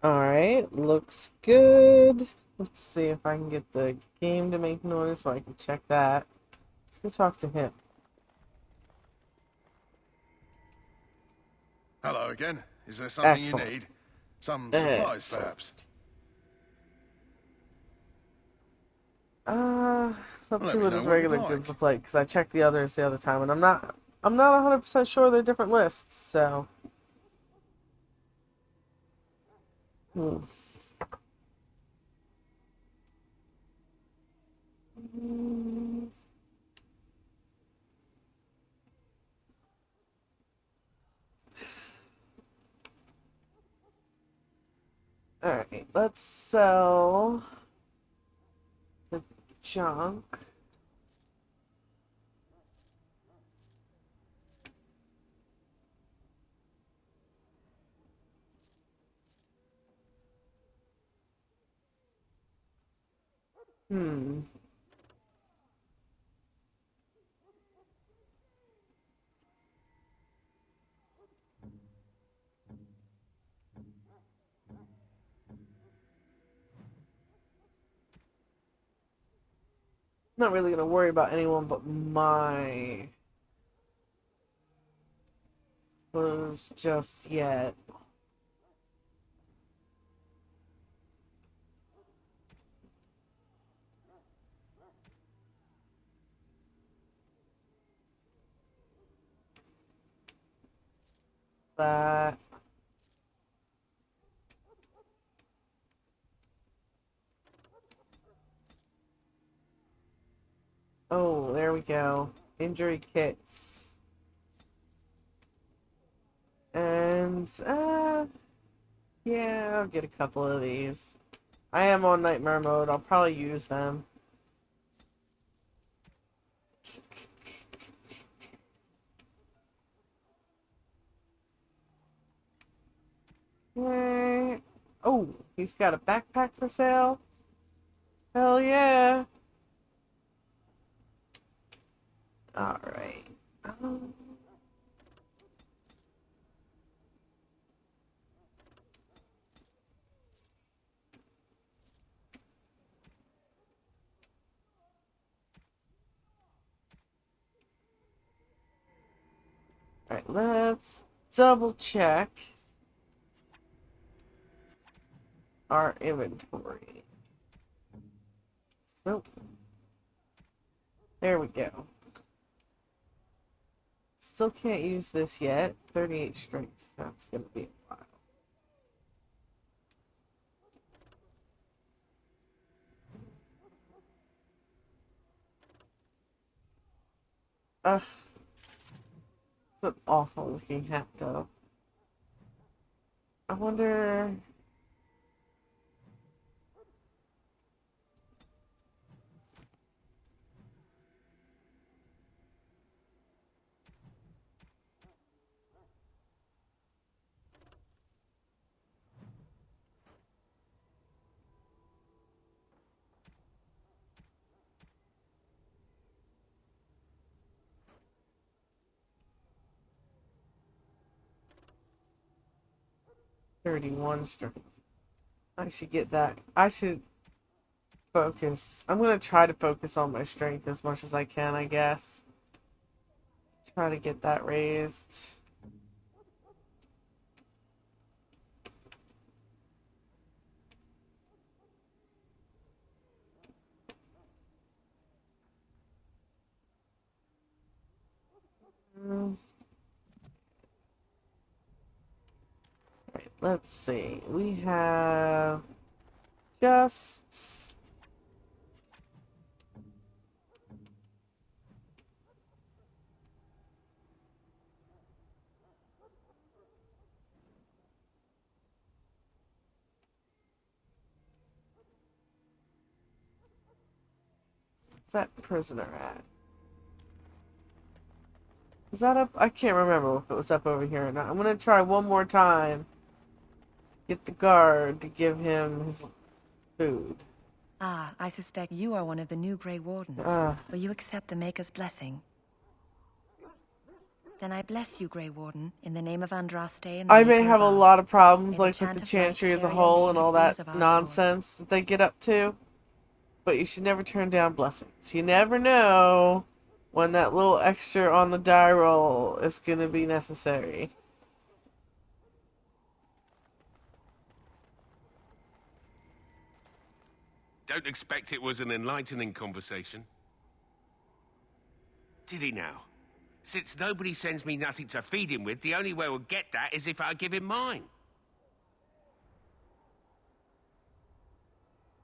Alright, looks good. Let's see if I can get the game to make noise so I can check that. Let's go talk to him. Hello again. Is there something you Excellent. need? Some supplies, perhaps? Excellent. Uh, let's see Let me what know his what you'd regular goods like. look like, because I checked the others the other time, and I'm not 100% sure they're different lists, so. Hmm. Alright, let's sell the junk. Hmm. Not really gonna worry about anyone but my clothes just yet. That. Oh, there we go. Injury kits. And, yeah, I'll get a couple of these. I am on nightmare mode. I'll probably use them. Yay. Oh, he's got a backpack for sale? Hell yeah. Alright. Um, Alright, let's double check our inventory. So, there we go. Still can't use this yet. 38 strength. That's gonna be a while. Ugh. It's an awful looking hat, though. I wonder. 31 strength. I should get that. I should focus. I'm gonna try to focus on my strength as much as I can, I guess. Try to get that raised. Mm, right, let's see. We have just. Where's that prisoner at? Is that up? I can't remember if it was up over here or not. I'm gonna try one more time. Get the guard to give him his food. Ah, I suspect you are one of the new Grey Wardens. Uh, Will you accept the Maker's blessing? Then I bless you, Grey Warden, in the name of Andraste and I may have a lot of problems, May the like with chant the of light Chantry as a carry your whole name and in all the that halls of our nonsense that they get up to. But you should never turn down blessings. You never know when that little extra on the die roll is going to be necessary. Don't expect it was an enlightening conversation. Did he now? Since nobody sends me nothing to feed him with, the only way we'll get that is if I give him mine.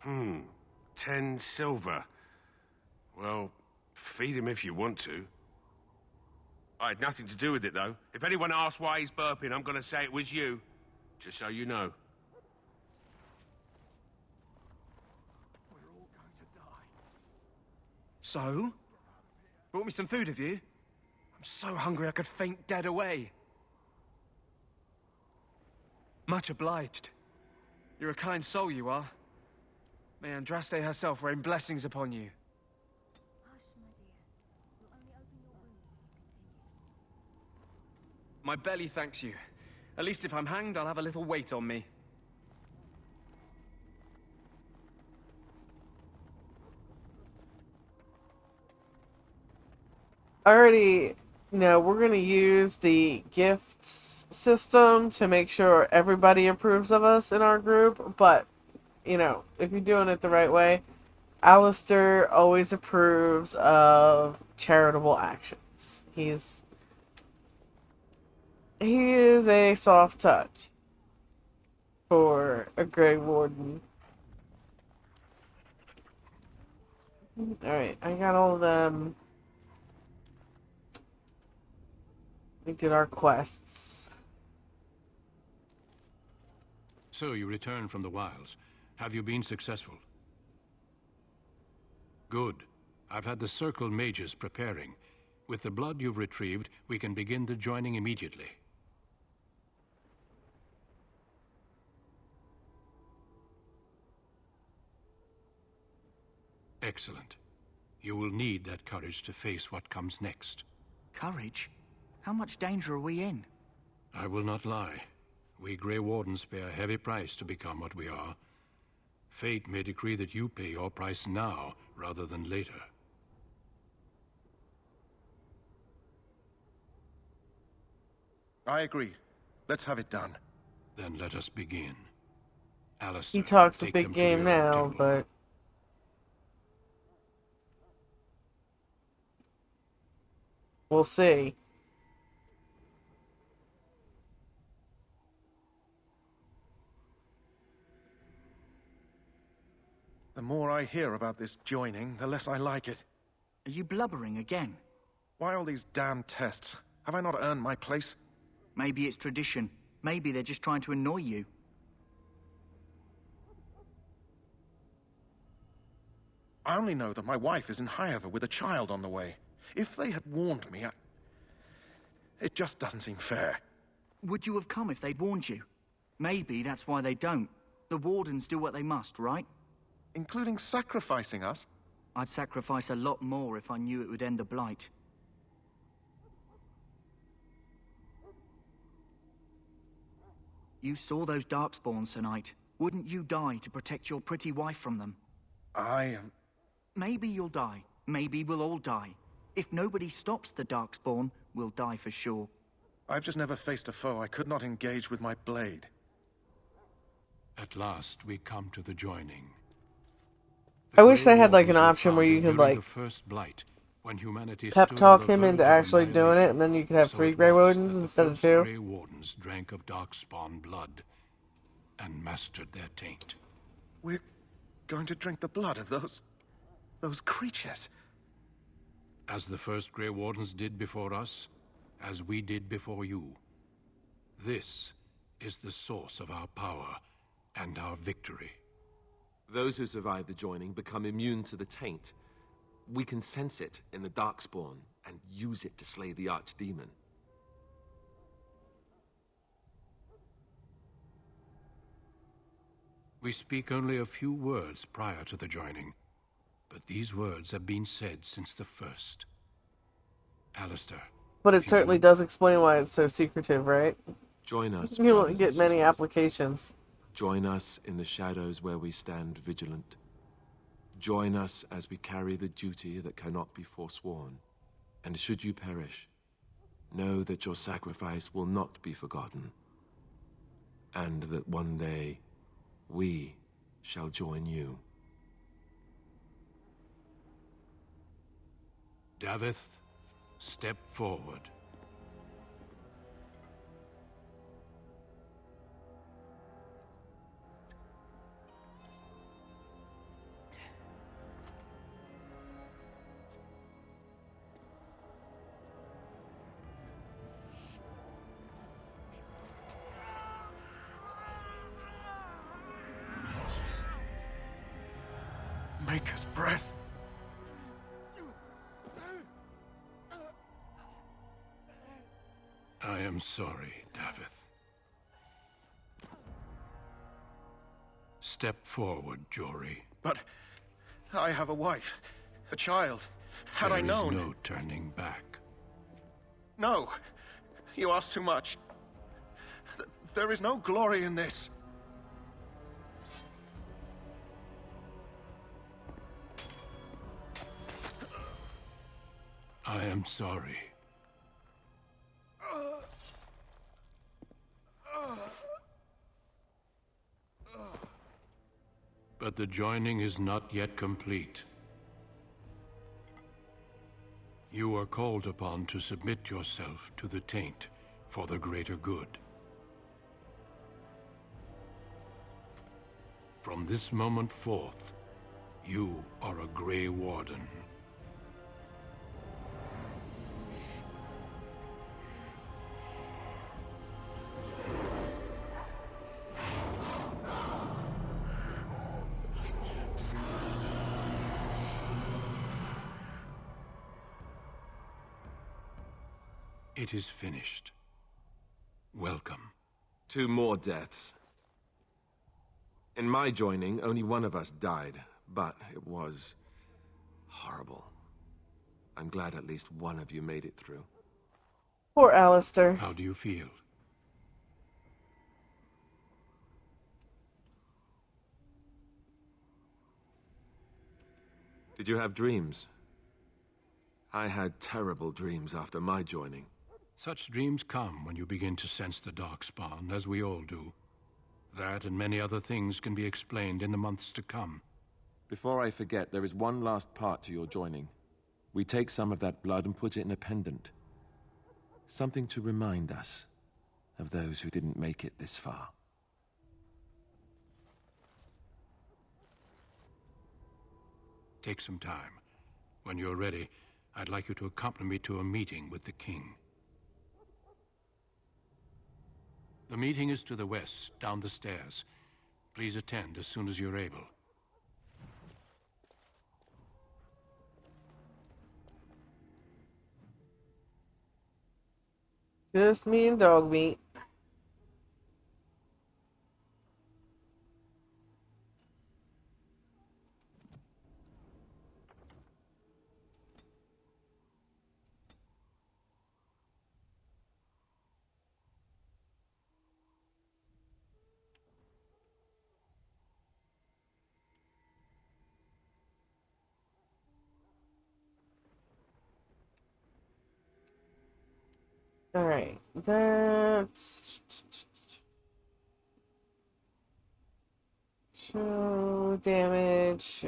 10 silver. Well, feed him if you want to. I had nothing to do with it, though. If anyone asks why he's burping, I'm gonna say it was you. Just so you know. We're all going to die. So? Brought me some food, have you? I'm so hungry I could faint dead away. Much obliged. You're a kind soul, you are. May Andraste herself rain blessings upon you. My belly thanks you. At least if I'm hanged, I'll have a little weight on me. Already, we're going to use the gifts system to make sure everybody approves of us in our group. But, if you're doing it the right way, Alistair always approves of charitable actions. He is a soft touch for a Grey Warden. Alright, I got all of them. We did our quests. So you returned from the wilds. Have you been successful? Good. I've had the Circle mages preparing. With the blood you've retrieved, we can begin the joining immediately. Excellent. You will need that courage to face what comes next. Courage? How much danger are we in? I will not lie. We Grey Wardens pay a heavy price to become what we are. Fate may decree that you pay your price now, rather than later. I agree. Let's have it done. Then let us begin. Alistair, He talks a take big them to game the old now, temple. but we'll see. The more I hear about this joining, the less I like it. Are you blubbering again? Why all these damn tests? Have I not earned my place? Maybe it's tradition. Maybe they're just trying to annoy you. I only know that my wife is in Highover with a child on the way. If they had warned me, it just doesn't seem fair. Would you have come if they'd warned you? Maybe that's why they don't. The Wardens do what they must, right? Including sacrificing us? I'd sacrifice a lot more if I knew it would end the Blight. You saw those Darkspawns tonight. Wouldn't you die to protect your pretty wife from them? Maybe you'll die. Maybe we'll all die. If nobody stops the Darkspawn, we'll die for sure. I've just never faced a foe I could not engage with my blade. At last, we come to the joining. I wish they had, like, an option where you could, like, the first blight, when humanity pep stood talk on the him into verge of actually doing it, and then you could have So 3 it Grey was Wardens that the instead of first 2. Grey Wardens drank of Darkspawn blood and mastered their taint. We're going to drink the blood of those creatures. As the first Grey Wardens did before us, as we did before you. This is the source of our power and our victory. Those who survive the joining become immune to the taint. We can sense it in the Darkspawn and use it to slay the Archdemon. We speak only a few words prior to the joining, but these words have been said since the first. Alistair, But it If you certainly won't- does explain why it's so secretive, right? Join us, You won't brothers get and many sisters. applications. Join us in the shadows where we stand vigilant. Join us as we carry the duty that cannot be forsworn. And should you perish, know that your sacrifice will not be forgotten. And that one day, we shall join you. Davith, step forward. Maker's breath. I am sorry, Davith. Step forward, Jory. But I have a wife, a child. Had I known... There is no turning back. No. You ask too much. There is no glory in this. I am sorry. But the joining is not yet complete. You are called upon to submit yourself to the taint for the greater good. From this moment forth, you are a Grey Warden. It is finished. Welcome. 2 more deaths. In my joining, only one of us died, but it was horrible. I'm glad at least one of you made it through. Poor Alistair. How do you feel? Did you have dreams? I had terrible dreams after my joining. Such dreams come when you begin to sense the Darkspawn, as we all do. That and many other things can be explained in the months to come. Before I forget, there is one last part to your joining. We take some of that blood and put it in a pendant. Something to remind us of those who didn't make it this far. Take some time. When you're ready, I'd like you to accompany me to a meeting with the king. The meeting is to the west, down the stairs. Please attend as soon as you're able. Just me and dog meat. Alright, that's... Show damage.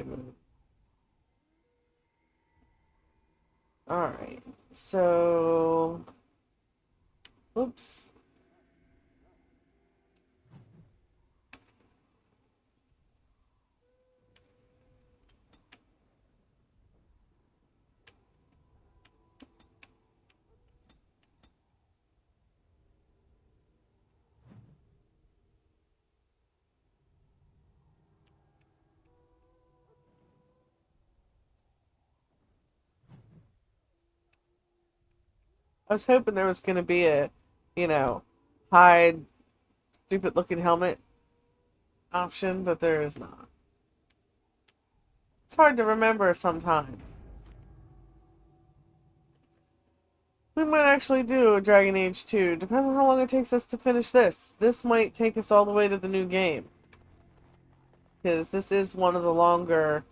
Alright, so... Oops. I was hoping there was going to be a, hide stupid looking helmet option, but there is not. It's hard to remember sometimes. We might actually do a Dragon Age 2. Depends on how long it takes us to finish this. This might take us all the way to the new game. Because this is one of the longer...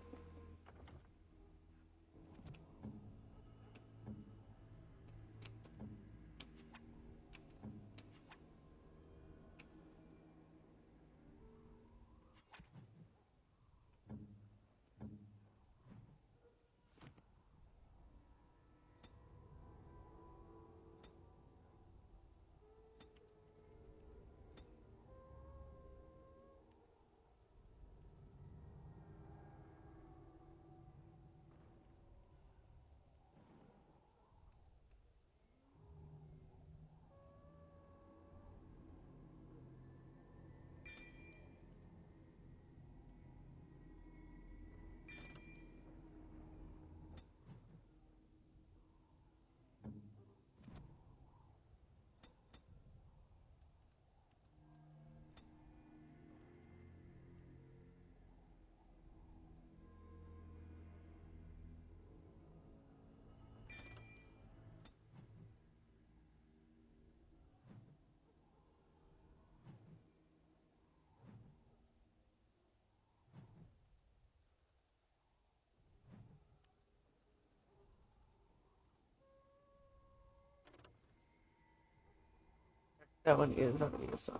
That one is already assigned.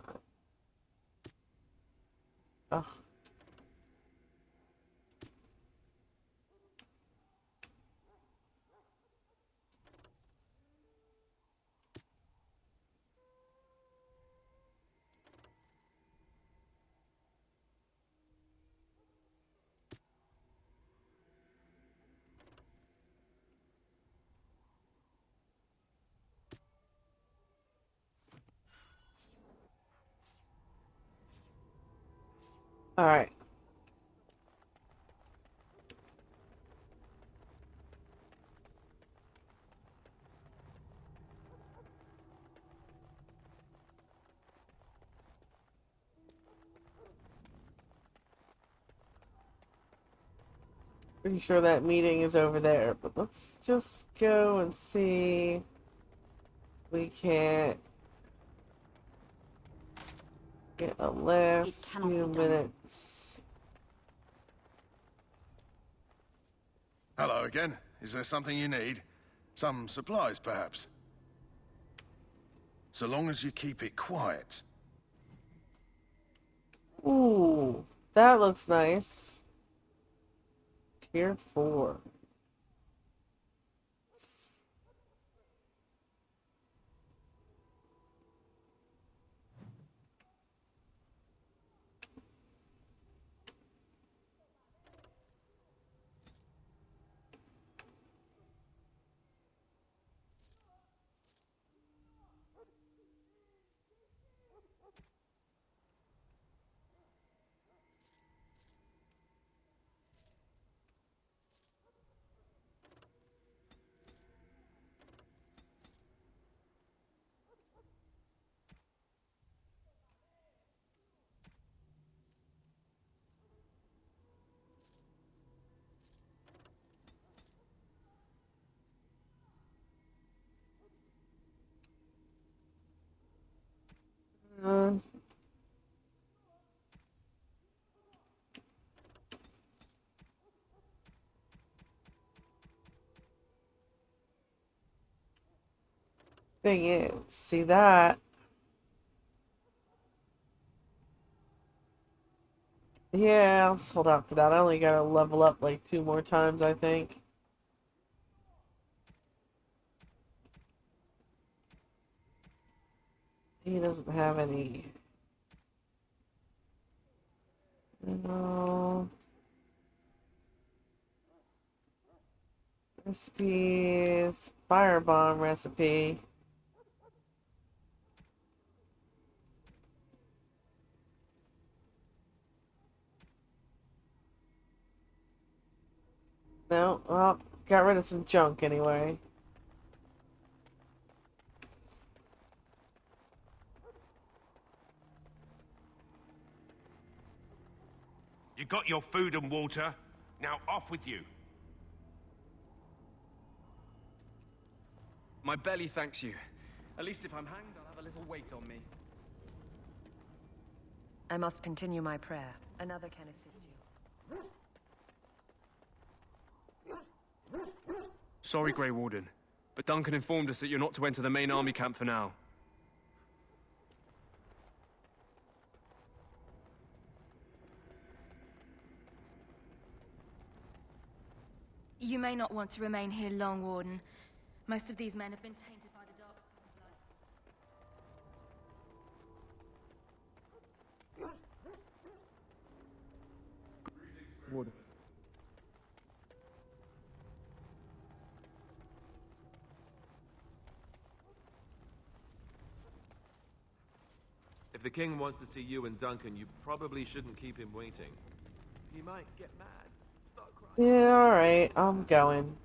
Oh. Alright. Pretty sure that meeting is over there, but let's just go and see. We can't get a last cannot few be done. minutes. Hello again. Is there something you need? Some supplies, perhaps? So long as you keep it quiet. Ooh, that looks nice. Tier 4. Uh, Thing is, see that? Yeah, I'll just hold out for that. I only gotta level up like 2 more times, I think. He doesn't have any. No. Recipes. Firebomb recipe. No, well, got rid of some junk anyway. You got your food and water. Now off with you. My belly thanks you. At least if I'm hanged, I'll have a little weight on me. I must continue my prayer. Another can assist you. Sorry, Grey Warden, but Duncan informed us that you're not to enter the main army camp for now. You may not want to remain here long, Warden. Most of these men have been tainted by the Darkspawn blood. Warden. If the king wants to see you and Duncan, you probably shouldn't keep him waiting. He might get mad. Start crying. Yeah, alright, I'm going.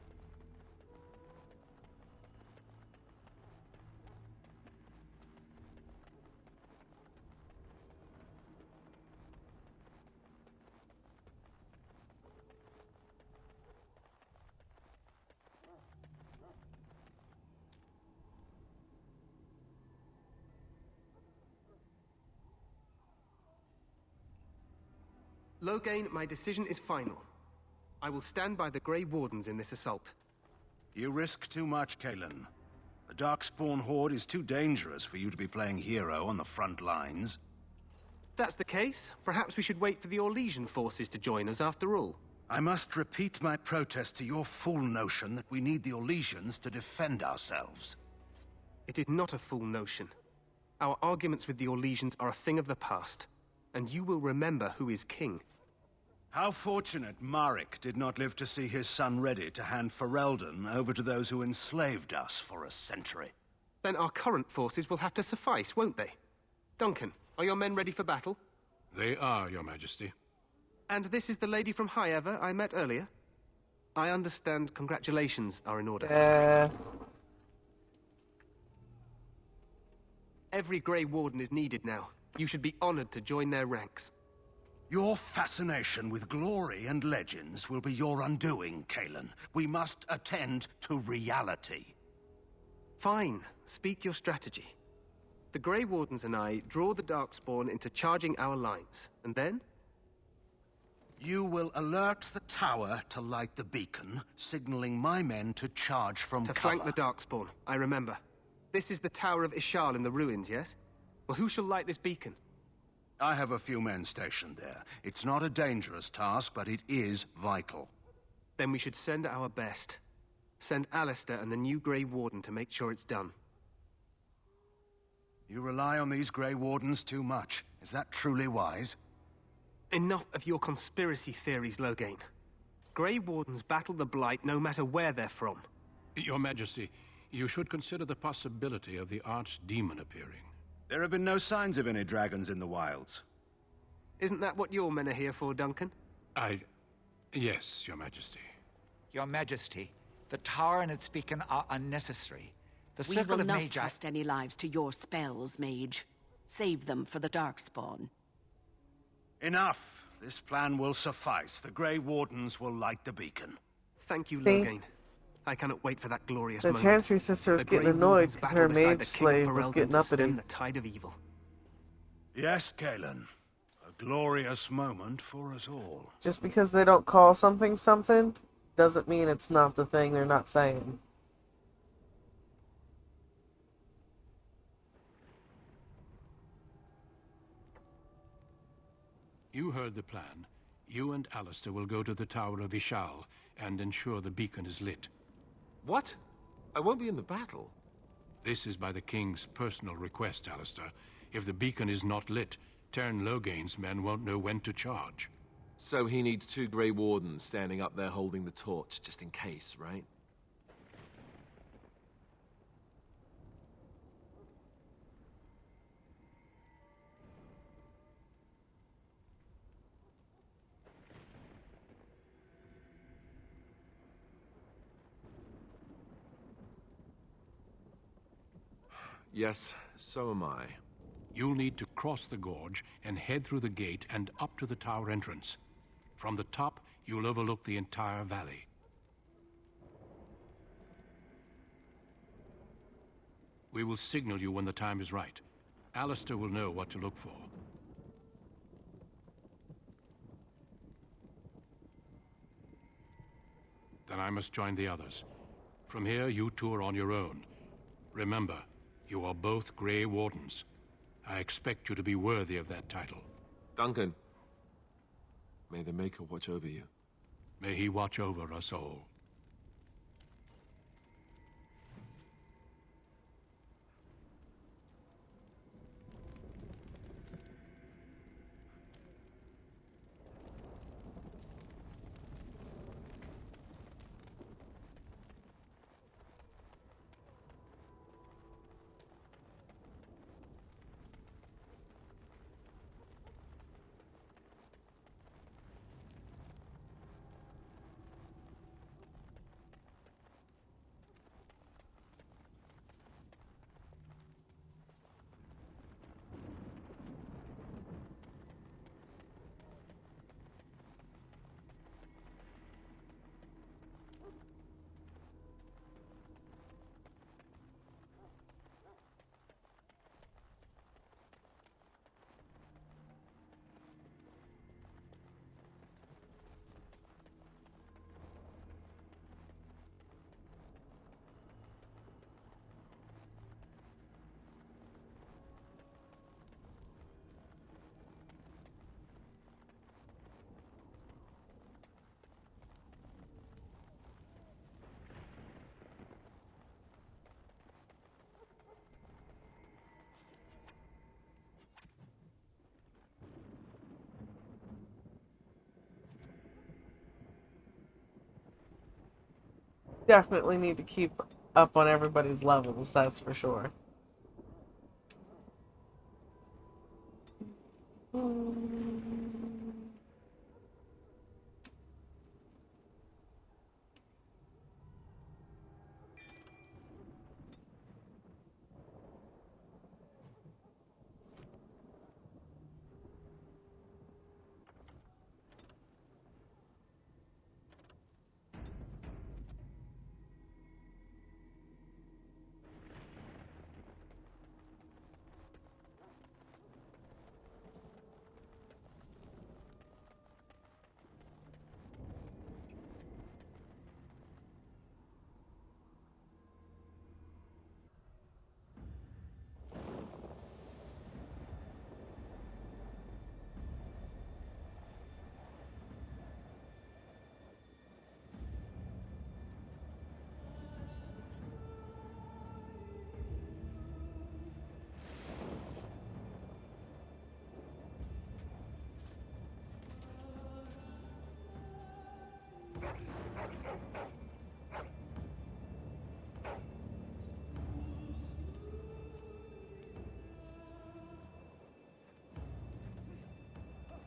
Loghain, my decision is final. I will stand by the Grey Wardens in this assault. You risk too much, Cailan. The Darkspawn Horde is too dangerous for you to be playing hero on the front lines. If that's the case, perhaps we should wait for the Orlesian forces to join us after all. I must repeat my protest to your fool notion that we need the Orlesians to defend ourselves. It is not a fool notion. Our arguments with the Orlesians are a thing of the past, and you will remember who is king. How fortunate Marek did not live to see his son ready to hand Ferelden over to those who enslaved us for a century. Then our current forces will have to suffice, won't they? Duncan, are your men ready for battle? They are, Your Majesty. And this is the lady from Highever I met earlier? I understand congratulations are in order. Every Grey Warden is needed now. You should be honored to join their ranks. Your fascination with glory and legends will be your undoing, Cailan. We must attend to reality. Fine. Speak your strategy. The Grey Wardens and I draw the Darkspawn into charging our lines, and then? You will alert the tower to light the beacon, signaling my men to charge from cover. To flank the Darkspawn, I remember. This is the Tower of Ishal in the ruins, yes? Well, who shall light this beacon? I have a few men stationed there. It's not a dangerous task, but it is vital. Then we should send our best. Send Alistair and the new Grey Warden to make sure it's done. You rely on these Grey Wardens too much. Is that truly wise? Enough of your conspiracy theories, Loghain. Grey Wardens battle the Blight no matter where they're from. Your Majesty, you should consider the possibility of the Archdemon appearing. There have been no signs of any dragons in the wilds. Isn't that what your men are here for, Duncan? Yes, Your Majesty. Your Majesty, the tower and its beacon are unnecessary. The We circle will of not Magi... trust any lives to your spells, Mage. Save them for the Darkspawn. Enough. This plan will suffice. The Grey Wardens will light the beacon. Thank you, Loghain. I cannot wait for that glorious The moment. Chantry sister was The getting Grey annoyed Wardens because battle her beside maid the King of slave was Ferelden getting to up at stem him. the tide of evil. Yes, Cailan. A glorious moment for us all. Just because they don't call something something, doesn't mean it's not the thing they're not saying. You heard the plan. You and Alistair will go to the Tower of Ishal and ensure the beacon is lit. What? I won't be in the battle. This is by the King's personal request, Alistair. If the beacon is not lit, Tern Loghain's men won't know when to charge. So he needs 2 Grey Wardens standing up there holding the torch, just in case, right? Yes, so am I. You'll need to cross the gorge and head through the gate and up to the tower entrance. From the top, you'll overlook the entire valley. We will signal you when the time is right. Alistair will know what to look for. Then I must join the others. From here, you two are on your own. Remember, you are both Grey Wardens. I expect you to be worthy of that title. Duncan, may the Maker watch over you. May he watch over us all. Definitely need to keep up on everybody's levels, that's for sure.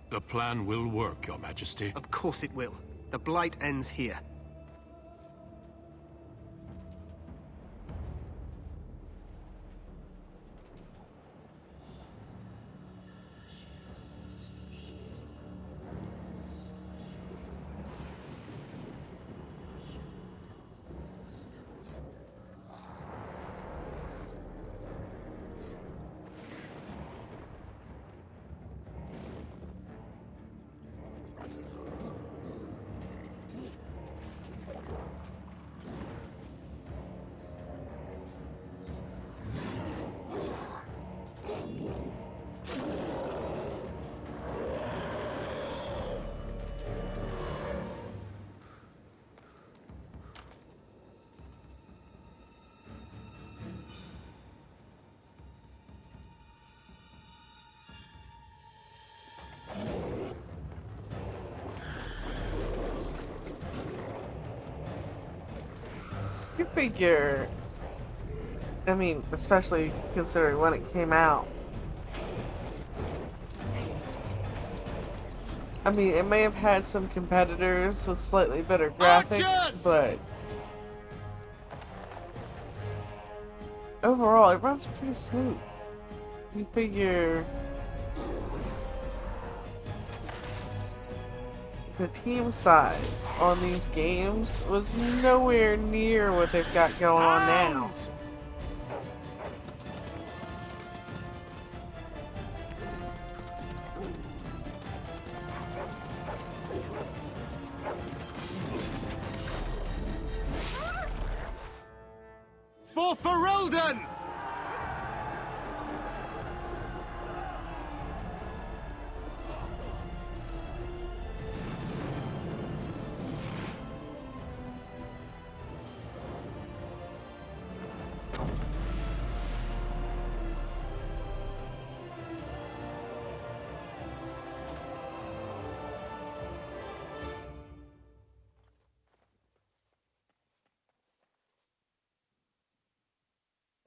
The plan will work, Your Majesty. Of course it will. The Blight ends here. You figure, I mean, especially considering when it came out. I mean, it may have had some competitors with slightly better graphics, but overall, it runs pretty smooth. You figure the team size on these games was nowhere near what they've got going on now. For Ferelden!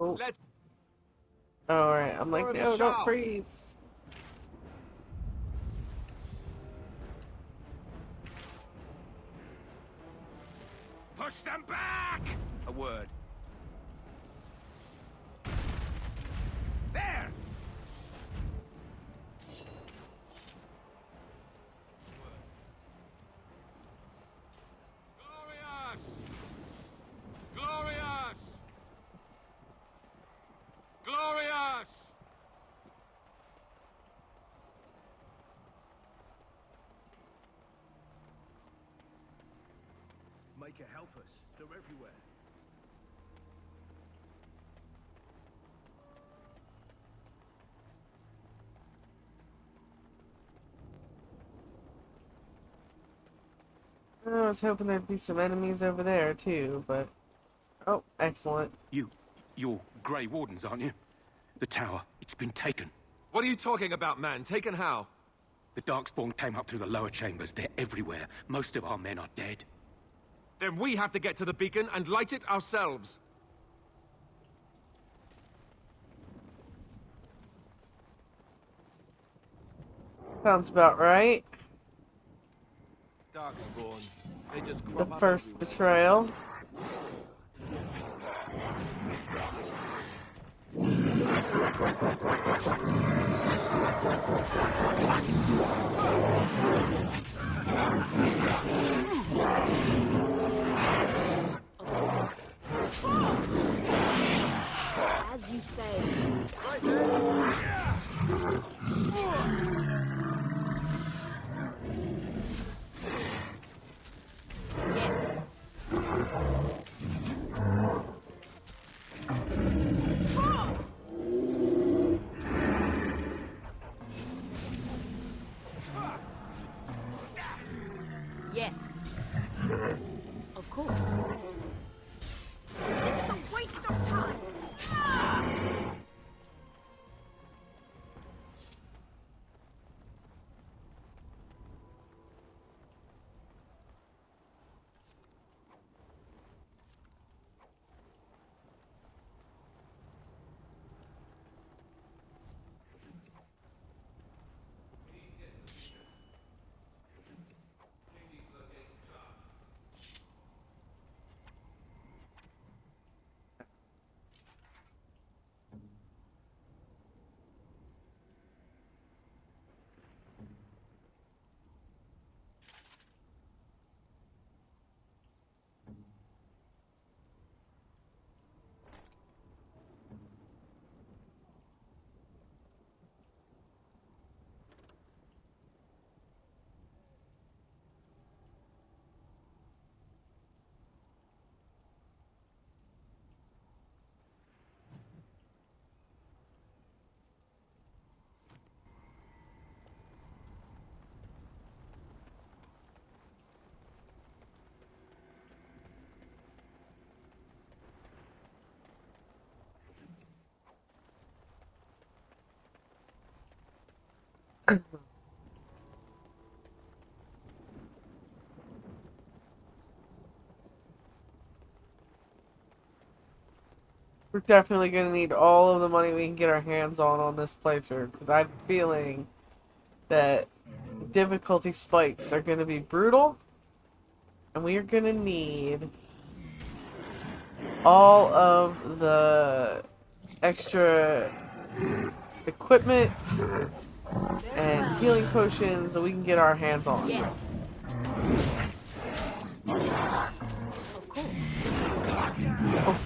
Oh. Alright, I'm like, no, don't freeze. Push them back! A word. There! Glorious! Glorious! Glorious! Maker, help us. They're everywhere. I was hoping there'd be some enemies over there too, but oh, excellent. You're Grey Wardens, aren't you? The tower, it's been taken. What are you talking about, man? Taken how? The Darkspawn came up through the lower chambers. They're everywhere. Most of our men are dead. Then we have to get to the beacon and light it ourselves. Sounds about right. Darkspawn. They just The first betrayal. As you say. Yes. Yes. Of course. This is a waste of time. We're definitely going to need all of the money we can get our hands on this playthrough, because I'm feeling that difficulty spikes are going to be brutal, and we are going to need all of the extra equipment and healing potions that we can get our hands on. Yes. Of course. Oh.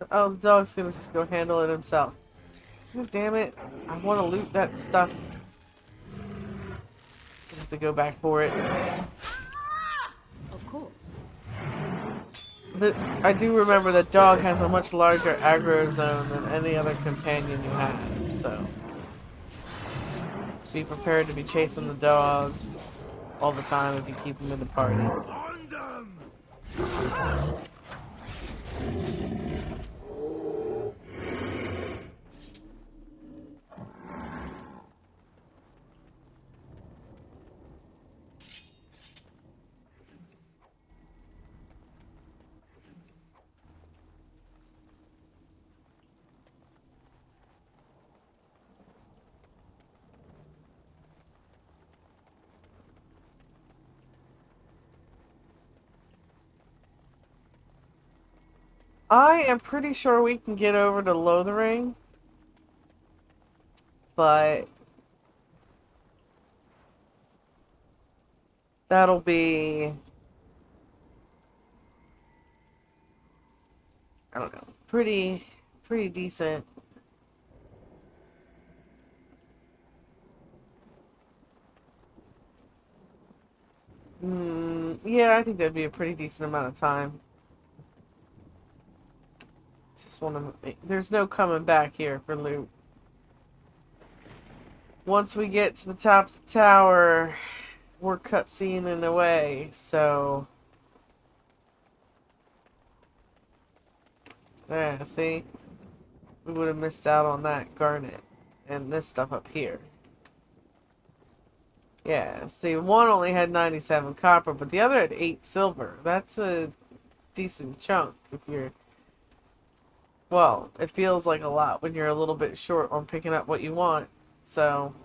Oh, the dog's gonna just go handle it himself. God damn it. I want to loot that stuff. Just have to go back for it. Of course. I do remember that dog has a much larger aggro zone than any other companion you have, so be prepared to be chasing the dog all the time if you keep him in the party. I am pretty sure we can get over to Lothering, but that'll be, I don't know, pretty decent. Yeah, I think that'd be a pretty decent amount of time. Just want to. There's no coming back here for loot. Once we get to the top of the tower, we're cutscening away. So, yeah, see, we would have missed out on that garnet and this stuff up here. Yeah, see, one only had 97 copper, but the other had 8 silver. That's a decent chunk if you're... Well, it feels like a lot when you're a little bit short on picking up what you want. So,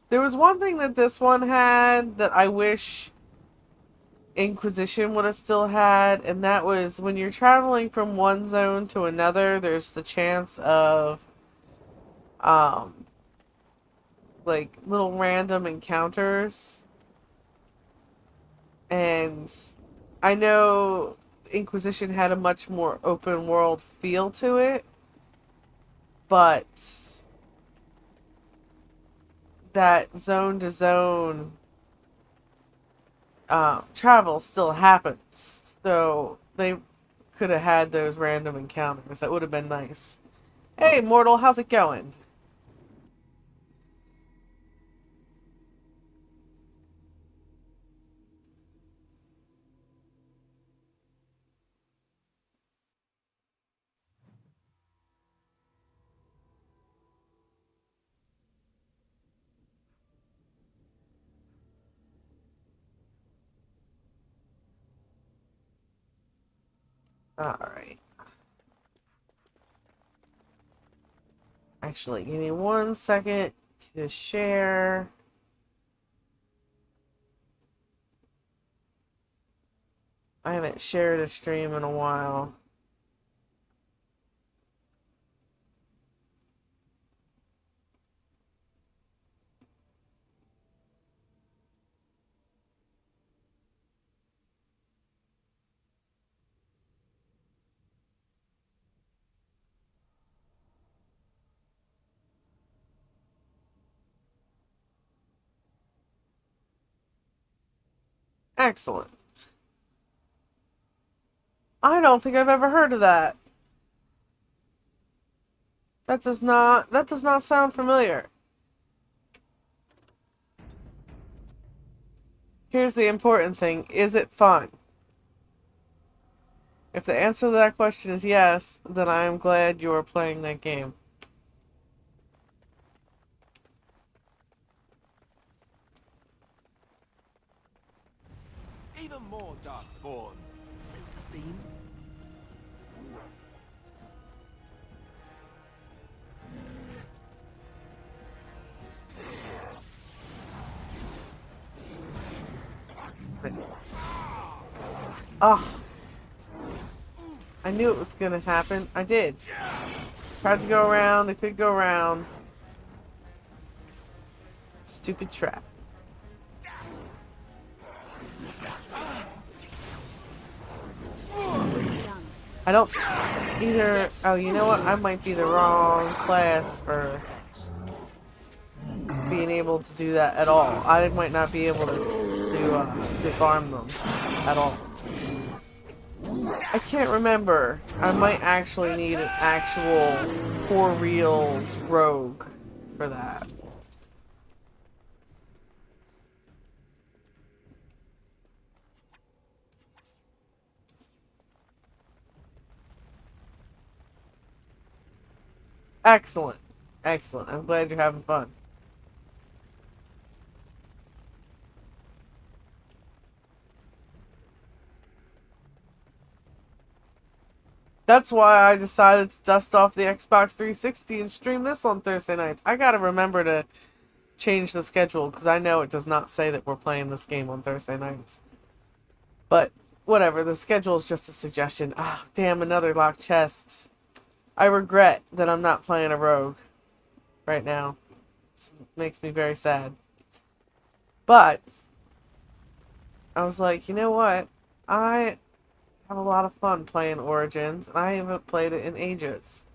there was one thing that this one had that I wish Inquisition would have still had, and that was when you're traveling from one zone to another, there's the chance of, like, little random encounters. And I know Inquisition had a much more open world feel to it, but that zone to zone travel still happens. So they could have had those random encounters. That would have been nice. Hey, mortal, how's it going? Alright. Actually, give me 1 second to share. I haven't shared a stream in a while. Excellent. I don't think I've ever heard of that. That does not sound familiar. Here's the important thing. Is it fun? If the answer to that question is yes, then I am glad you are playing that game. Even more darkspawn. Sense of beam. Oh. I knew it was gonna happen. I did. Tried to go around, they could go around. Stupid trap. I don't either. Oh, you know what? I might be the wrong class for being able to do that at all. I might not be able to disarm them at all. I can't remember. I might actually need an actual 4 reels rogue for that. Excellent. Excellent. I'm glad you're having fun. That's why I decided to dust off the Xbox 360 and stream this on Thursday nights. I gotta remember to change the schedule because I know it does not say that we're playing this game on Thursday nights. But whatever, the schedule is just a suggestion. Ah, damn, another locked chest. I regret that I'm not playing a rogue right now. It makes me very sad. But I was like, you know what? I have a lot of fun playing Origins, and I haven't played it in ages.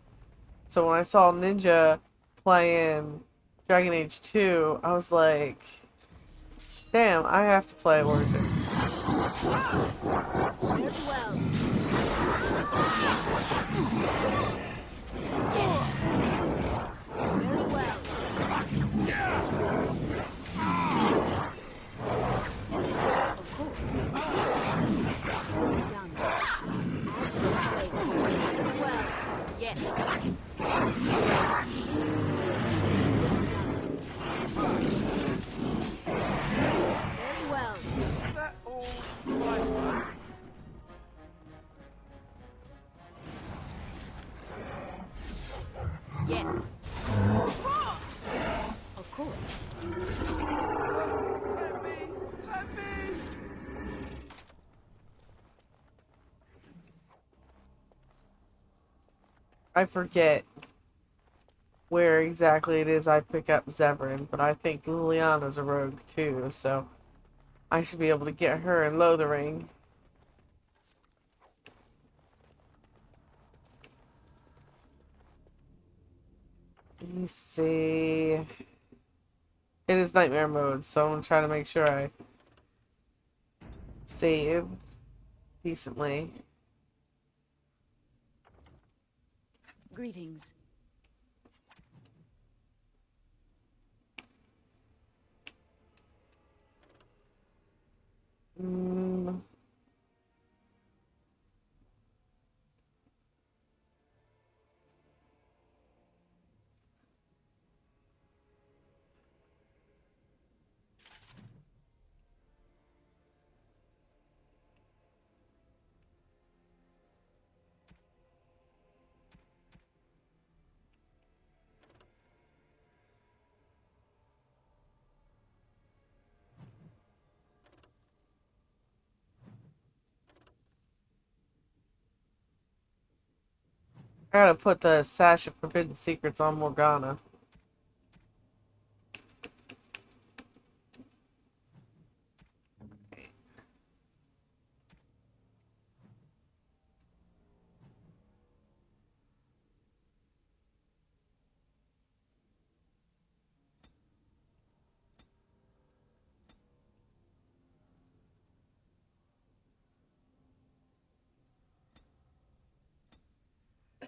So when I saw Ninja playing Dragon Age 2, I was like, damn, I have to play Origins. Yes. Of course. I forget where exactly it is I pick up Zevran, but I think Liliana's a rogue too, so I should be able to get her in Lothering. Let me see. It is nightmare mode, so I'm gonna try to make sure I save decently. Greetings. Mm. I gotta put the Sash of Forbidden Secrets on Morgana.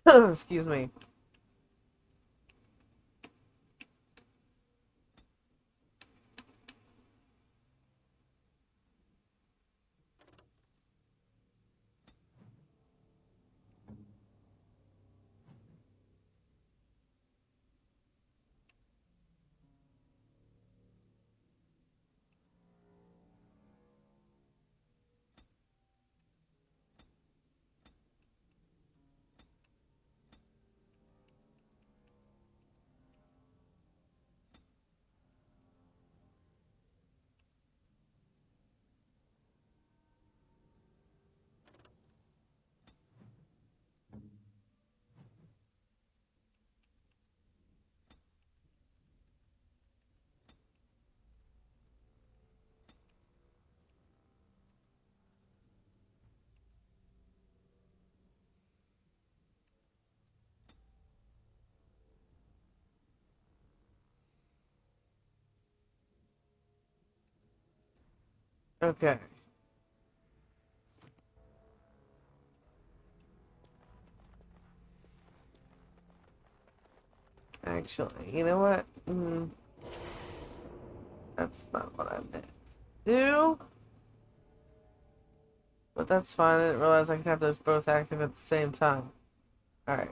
Excuse me. Okay. Actually, you know what? That's not what I meant to do. But that's fine. I didn't realize I could have those both active at the same time. Alright.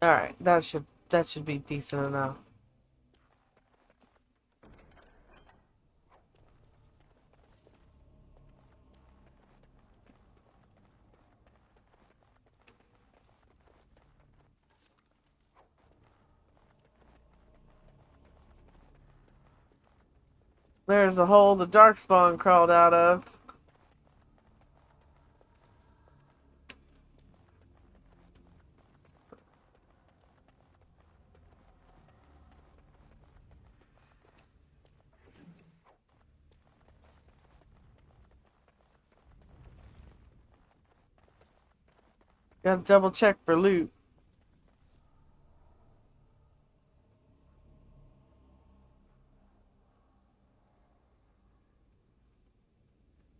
Alright, that should be decent enough. There's the hole the Darkspawn crawled out of. Gotta double check for loot.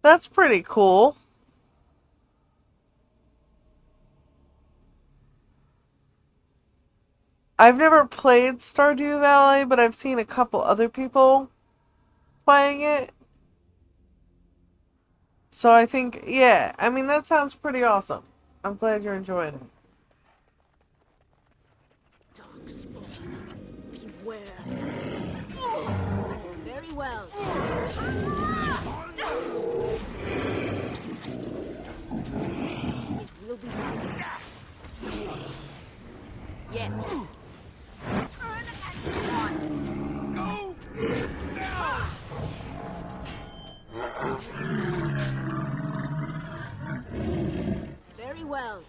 That's pretty cool. I've never played Stardew Valley, but I've seen a couple other people playing it. So I think, yeah, I mean, that sounds pretty awesome. I'm glad you're enjoying it. Beware. Very well. It will be done. Yes. Turn and run. Go now. Very well.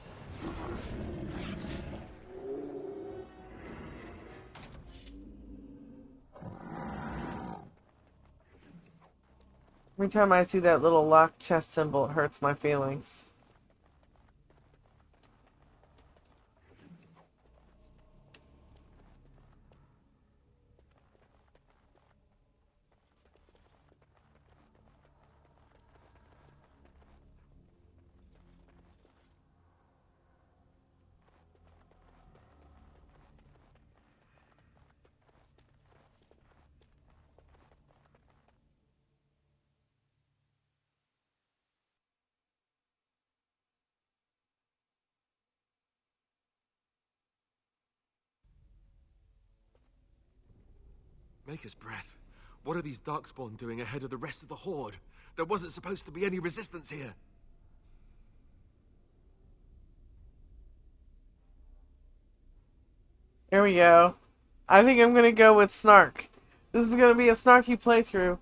Every time I see that little locked chest symbol, it hurts my feelings. Maker's breath. What are these Darkspawn doing ahead of the rest of the Horde? There wasn't supposed to be any resistance here. Here we go. I think I'm gonna go with Snark. This is gonna be a snarky playthrough.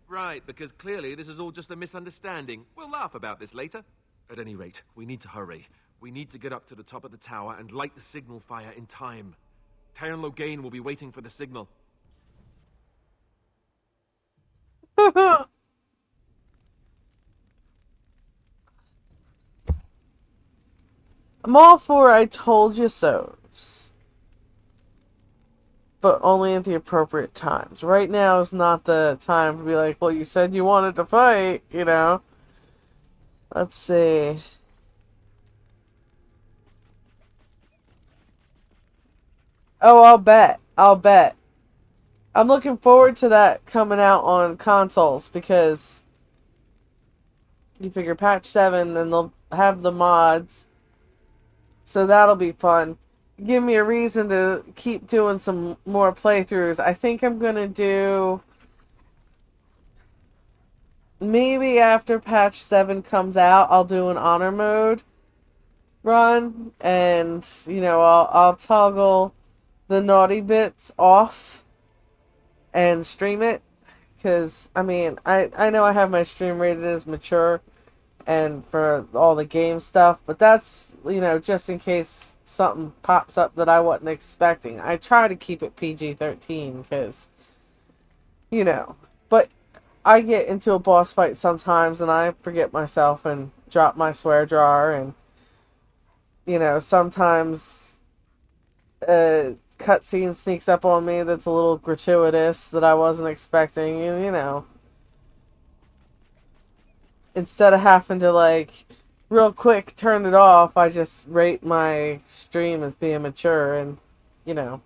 Right, because clearly this is all just a misunderstanding. We'll laugh about this later. At any rate, we need to hurry. We need to get up to the top of the tower and light the signal fire in time. Tayon Logain will be waiting for the signal. I'm all for I told you so's. But only at the appropriate times. Right now is not the time to be like, well, you said you wanted to fight, you know? Let's see. Oh, I'll bet. I'll bet. I'm looking forward to that coming out on consoles because you figure patch 7, then they'll have the mods. So that'll be fun. Give me a reason to keep doing some more playthroughs. I think I'm going to do... Maybe after patch 7 comes out, I'll do an honor mode run. And, you know, I'll toggle the naughty bits off and stream it. Because, I mean, I know I have my stream rated as mature and for all the game stuff, but that's, you know, just in case something pops up that I wasn't expecting. I try to keep it PG-13 because, you know, but I get into a boss fight sometimes and I forget myself and drop my swear jar, and, you know, sometimes a cutscene sneaks up on me that's a little gratuitous that I wasn't expecting, and, you know, instead of having to, like, real quick turn it off, I just rate my stream as being mature, and, you know.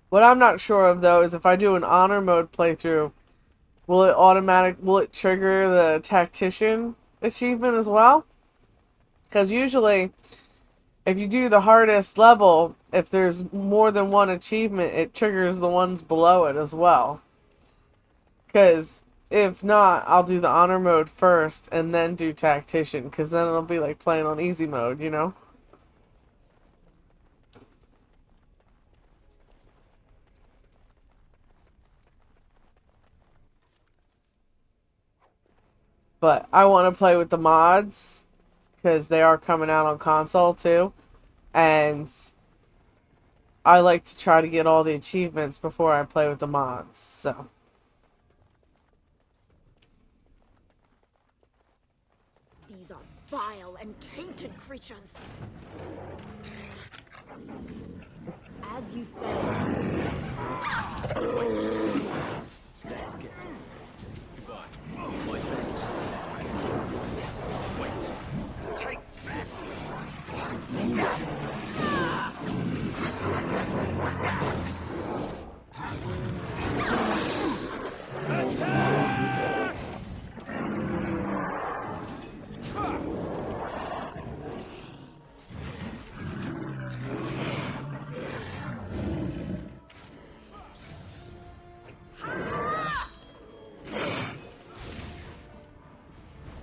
What I'm not sure of, though, is if I do an honor mode playthrough, will it trigger the tactician achievement as well? Because usually, if you do the hardest level, if there's more than one achievement, it triggers the ones below it as well. Because if not, I'll do the honor mode first and then do tactician, because then it'll be like playing on easy mode, you know? But I want to play with the mods, because they are coming out on console too. And I like to try to get all the achievements before I play with the mods, so. These are vile and tainted creatures. As you say. Let's get on it. Goodbye. My friends, let's get on it. Wait. Take that! Attack!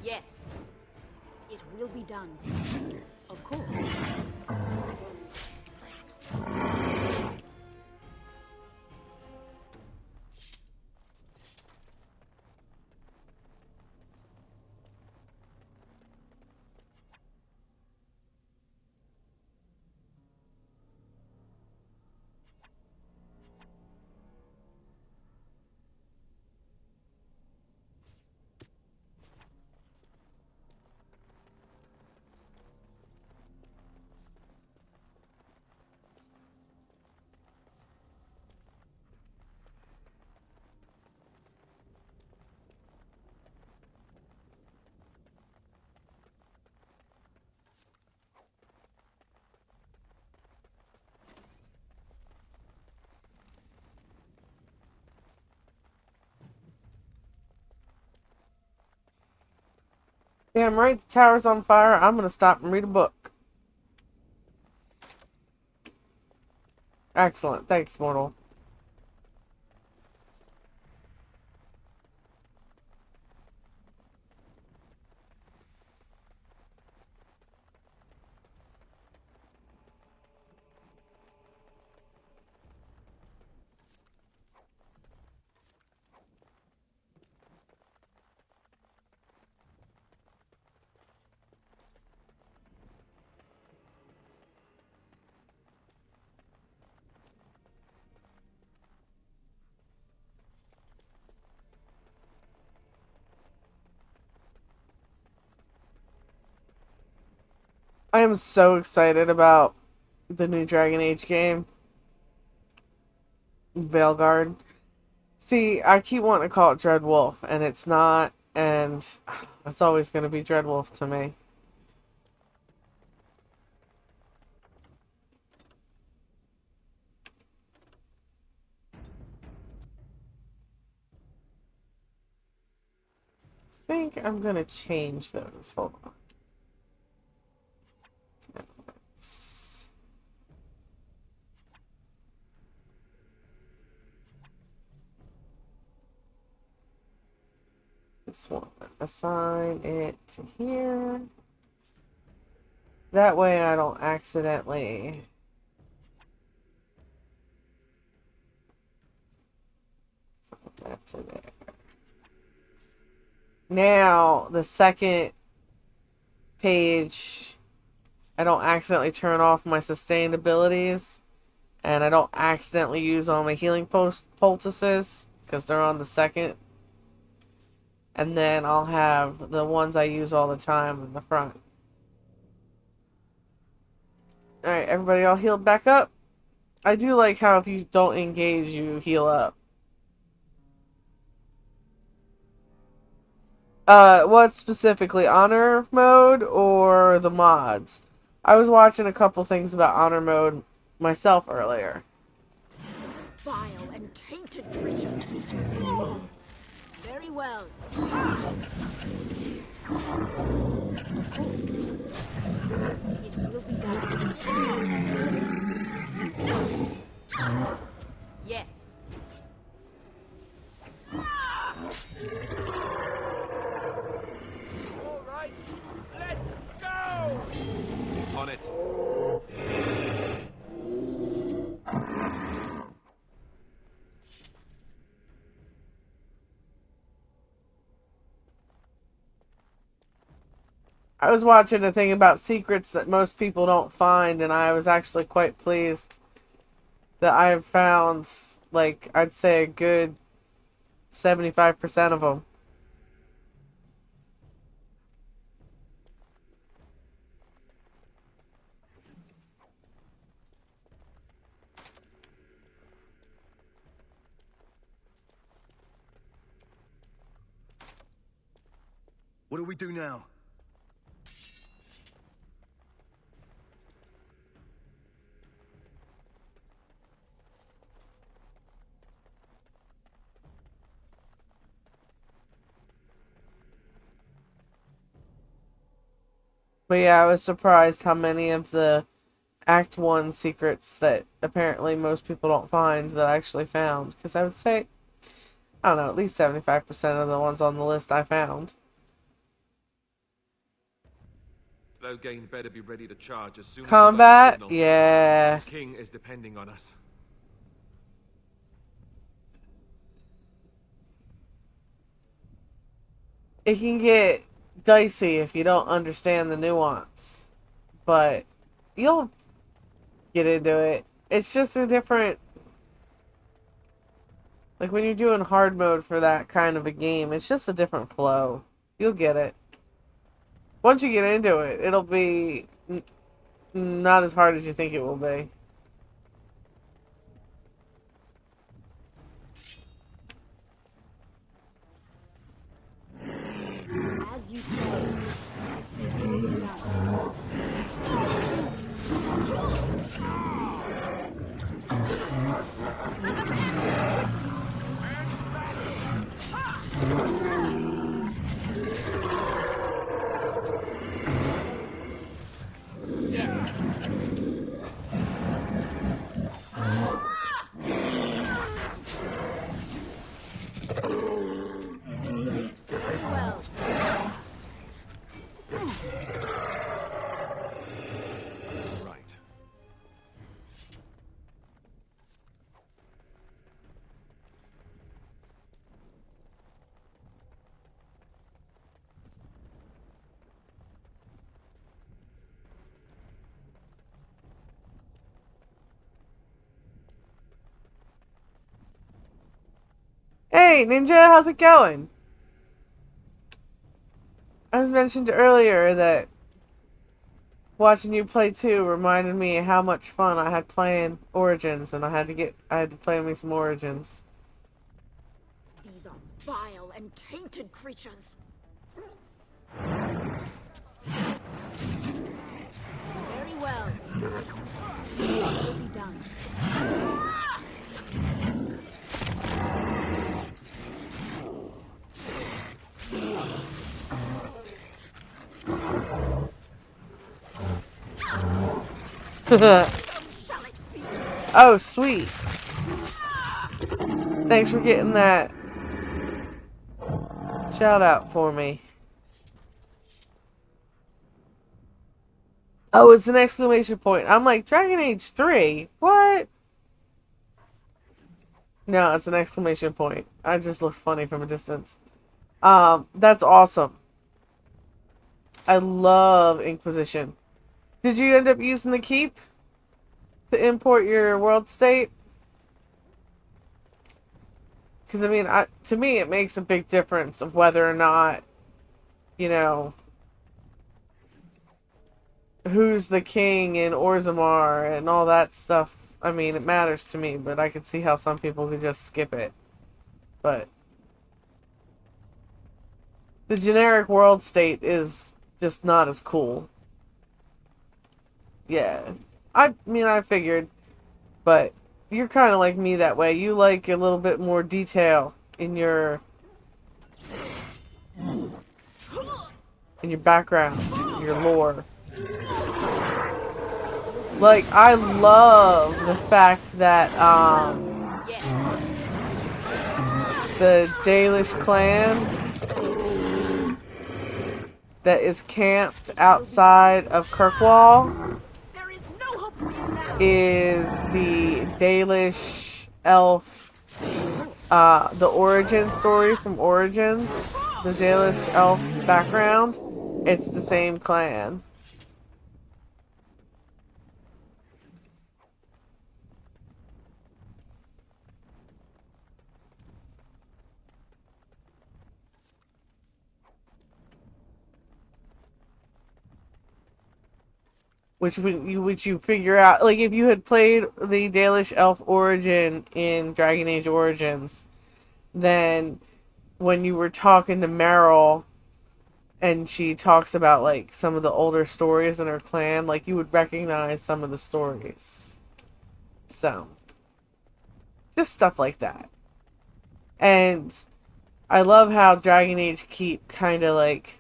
Yes. It will be done. Of course. Damn right, the tower's on fire. I'm gonna stop and read a book. Excellent. Thanks, Mortal. I am so excited about the new Dragon Age game. Veilguard. See, I keep wanting to call it Dreadwolf, and it's not, and it's always going to be Dreadwolf to me. I think I'm going to change those. Hold on. This one. Assign it to here. That way I don't accidentally... Put that to there. Now, the second page, I don't accidentally turn off my sustained abilities, and I don't accidentally use all my healing poultices, because they're on the second. And then I'll have the ones I use all the time in the front. Alright, everybody all healed back up? I do like how if you don't engage, you heal up. What specifically? Honor mode or the mods? I was watching a couple things about honor mode myself earlier. Vile and tainted creatures. Very well. It will be done. Yes. All right, let's go! On it. I was watching a thing about secrets that most people don't find, and I was actually quite pleased that I have found, like, I'd say a good 75% of them. What do we do now? But yeah, I was surprised how many of the Act 1 secrets that apparently most people don't find that I actually found. Because I would say, I don't know, at least 75% of the ones on the list I found. Loghain better be ready to charge as soon Combat? as we got the signal. Yeah. The king is depending on us. It can get dicey if you don't understand the nuance. But you'll get into it. It's just a different... Like when you're doing hard mode for that kind of a game, it's just a different flow. You'll get it. Once you get into it, it'll be not as hard as you think it will be. As you say. It will be done. Yes. Very well. Right. Hey, Ninja, how's it going? I was mentioned earlier that watching you play 2 reminded me of how much fun I had playing Origins, and I had to play me some Origins. These are vile and tainted creatures. Very well. It will be done. Oh, sweet. Thanks for getting that Shout out for me. Oh, it's an exclamation point. I'm like, Dragon Age 3? What? No, it's an exclamation point. I just look funny from a distance. That's awesome. I love Inquisition. Did you end up using the keep to import your world state? Because, I mean, to me, it makes a big difference of whether or not, you know, who's the king in Orzammar and all that stuff. I mean, it matters to me, but I could see how some people could just skip it. But the generic world state is just not as cool. Yeah. I mean, I figured, but you're kind of like me that way. You like a little bit more detail in your background, your lore. Like, I love the fact that the Dalish clan that is camped outside of Kirkwall is the Dalish elf, the origin story from Origins, the Dalish elf background. It's the same clan. Which you figure out, like, if you had played the Dalish elf origin in Dragon Age Origins, then when you were talking to Meryl and she talks about like some of the older stories in her clan, like, you would recognize some of the stories. So, just stuff like that. And I love how Dragon Age Keep kind of like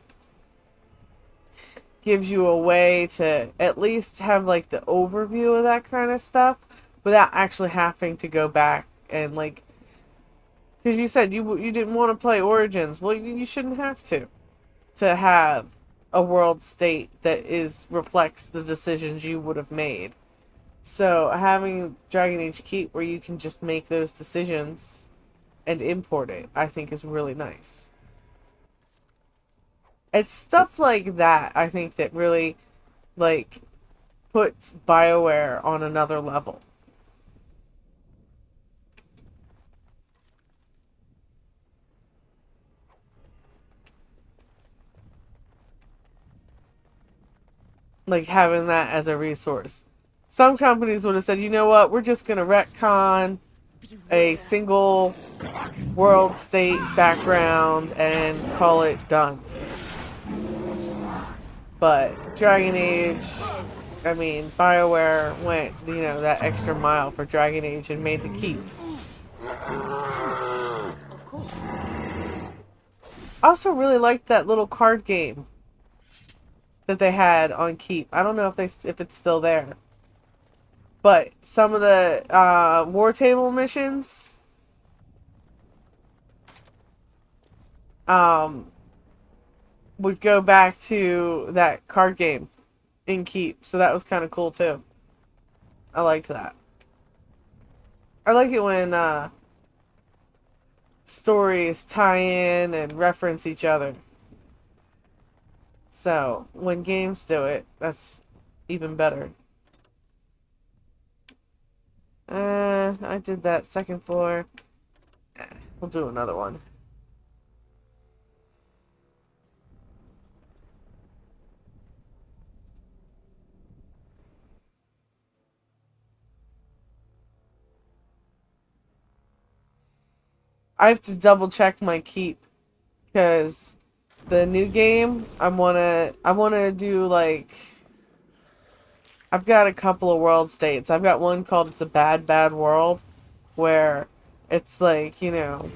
gives you a way to at least have like the overview of that kind of stuff without actually having to go back and like, because you said you didn't want to play Origins. Well, you shouldn't have to have a world state that reflects the decisions you would have made. So having Dragon Age Keep where you can just make those decisions and import it, I think is really nice. It's stuff like that, I think, that really, like, puts BioWare on another level. Like, having that as a resource. Some companies would have said, you know what, we're just going to retcon a single world state background and call it done. But Dragon Age, I mean, BioWare went, that extra mile for Dragon Age and made the keep. Of course. I also really liked that little card game that they had on Keep. I don't know if it's still there. But some of the war table missions would go back to that card game in Keep. So that was kind of cool too. I liked that. I like it when stories tie in and reference each other. So when games do it, that's even better. I did that second floor. We'll do another one. I have to double check my keep because the new game I wanna do, like, I've got a couple of world states. I've got one called It's a Bad Bad World where it's like, didn't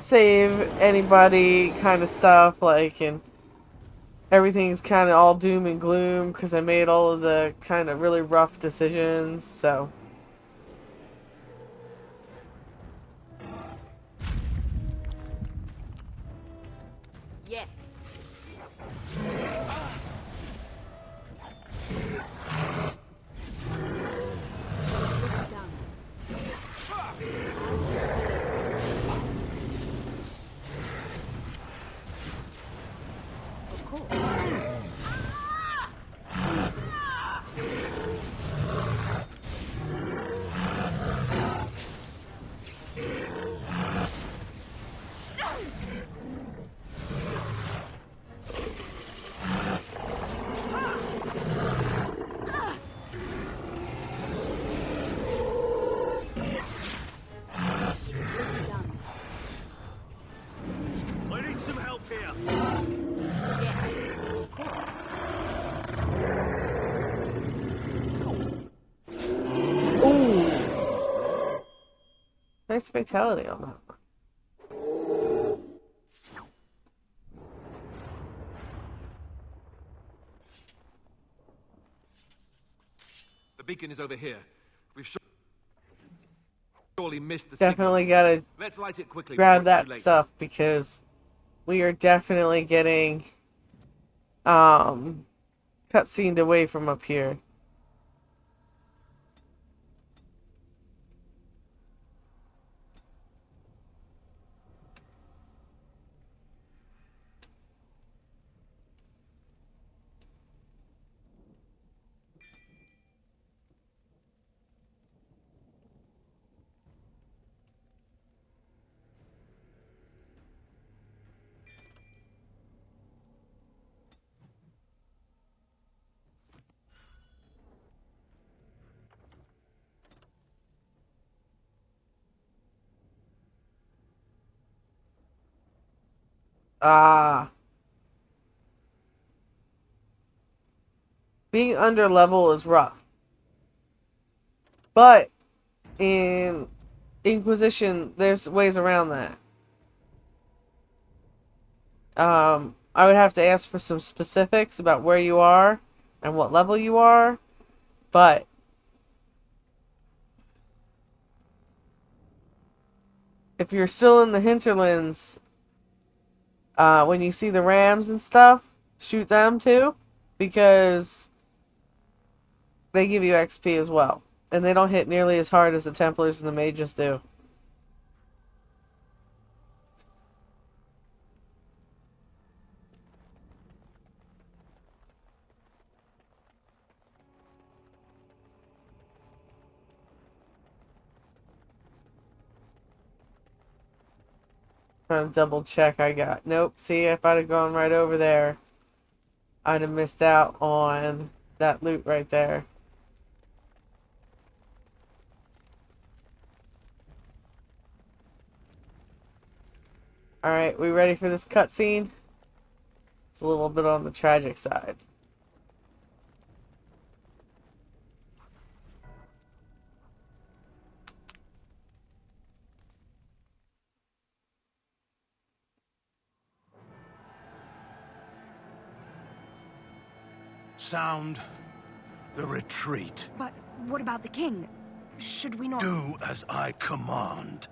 save anybody kind of stuff, like, and everything's kind of all doom and gloom because I made all of the kind of really rough decisions, so. Nice fatality on that one. The beacon is over here. We've surely missed the Definitely signal. gotta Let's light it quickly grab before it's that too late. stuff because we are definitely getting cutscened away from up here. Ah. Being under level is rough. But in Inquisition, there's ways around that. I would have to ask for some specifics about where you are and what level you are, but if you're still in the hinterlands, when you see the rams and stuff, shoot them too, because they give you XP as well. And they don't hit nearly as hard as the Templars and the Mages do. Trying to double check I got. Nope, see, if I'd have gone right over there, I'd have missed out on that loot right there. Alright, we ready for this cutscene? It's a little bit on the tragic side. Sound the retreat. But what about the king? Should we not... Do as I command.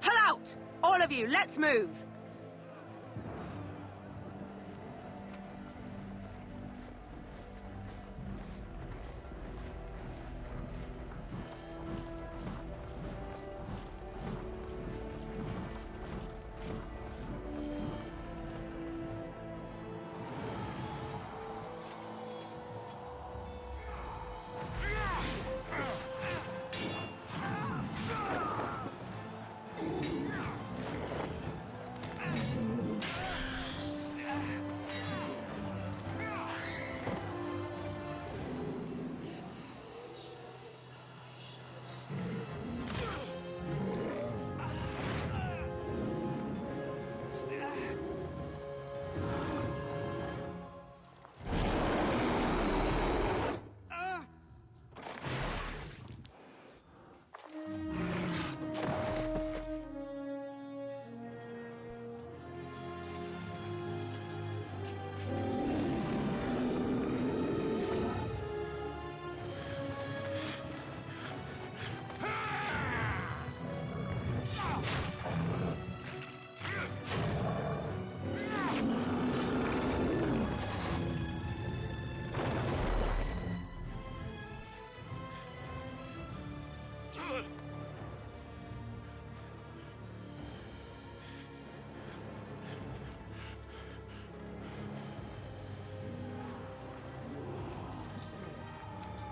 Pull out! All of you, let's move!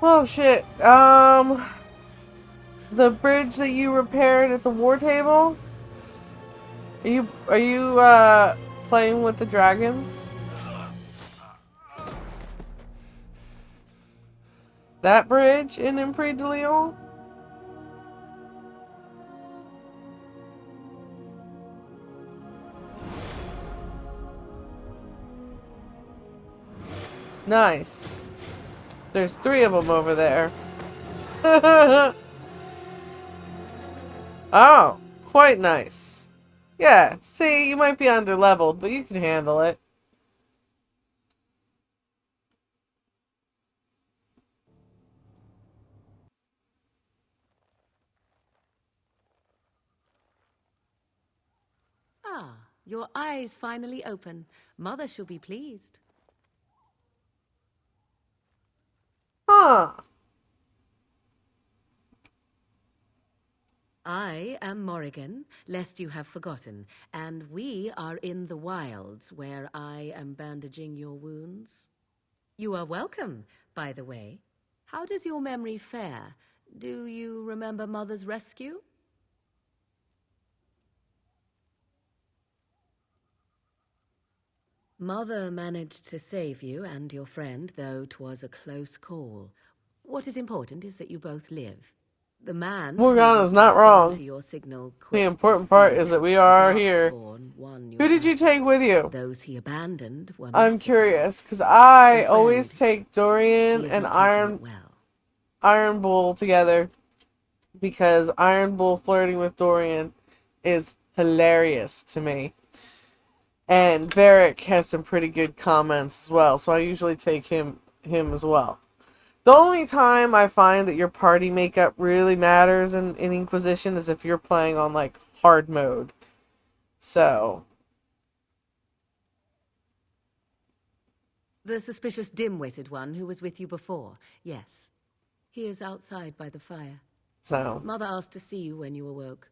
Oh shit. The bridge that you repaired at the war table? Are you playing with the dragons? That bridge in Impre de Leon? Nice. There's 3 of them over there. Oh, quite nice. Yeah, see, you might be underleveled, but you can handle it. Ah, your eyes finally open. Mother shall be pleased. Huh. I am Morrigan, lest you have forgotten, and we are in the wilds where I am bandaging your wounds. You are welcome, by the way. How does your memory fare? Do you remember Mother's rescue? Mother managed to save you and your friend, though 'twas a close call. What is important is that you both live. The man who Morgana's was to not respond to wrong. your signal The quit important part is that we are the here. Darkspawn won your Who did you battle. take with you? Those he abandoned were I'm massacred. curious, because I Your always friend, take Dorian he is and not taking it well. Iron Bull together, because Iron Bull flirting with Dorian is hilarious to me. And Varric has some pretty good comments as well, so I usually take him as well. The only time I find that your party makeup really matters in Inquisition is if you're playing on, like, hard mode. So, The suspicious dim-witted one who was with you before, yes. He is outside by the fire. So. Mother asked to see you when you awoke.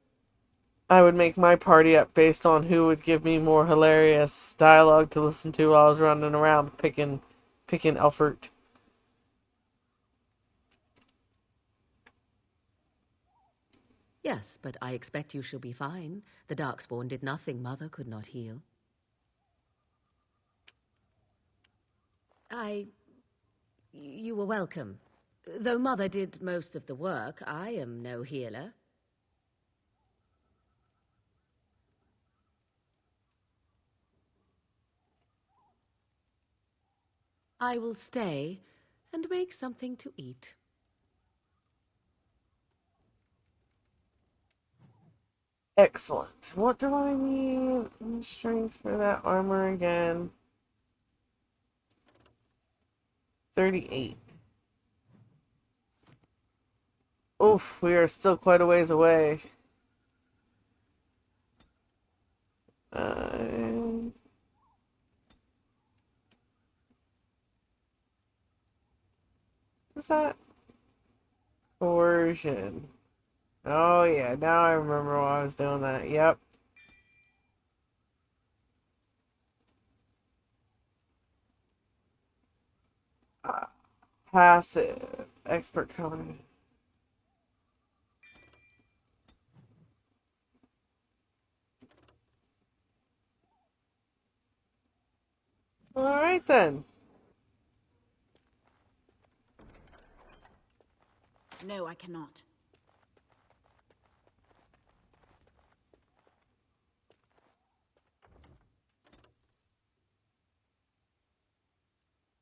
I would make my party up based on who would give me more hilarious dialogue to listen to while I was running around picking Elfert. Yes, but I expect you shall be fine. The Darkspawn did nothing Mother could not heal. You were welcome. Though Mother did most of the work, I am no healer. I will stay and make something to eat. Excellent. What do I need? Strength for that armor again. 38. Oof, we are still quite a ways away. What's that? Coercion. Oh yeah, now I remember why I was doing that. Yep. Passive. Expert covenant. Alright then. No, I cannot.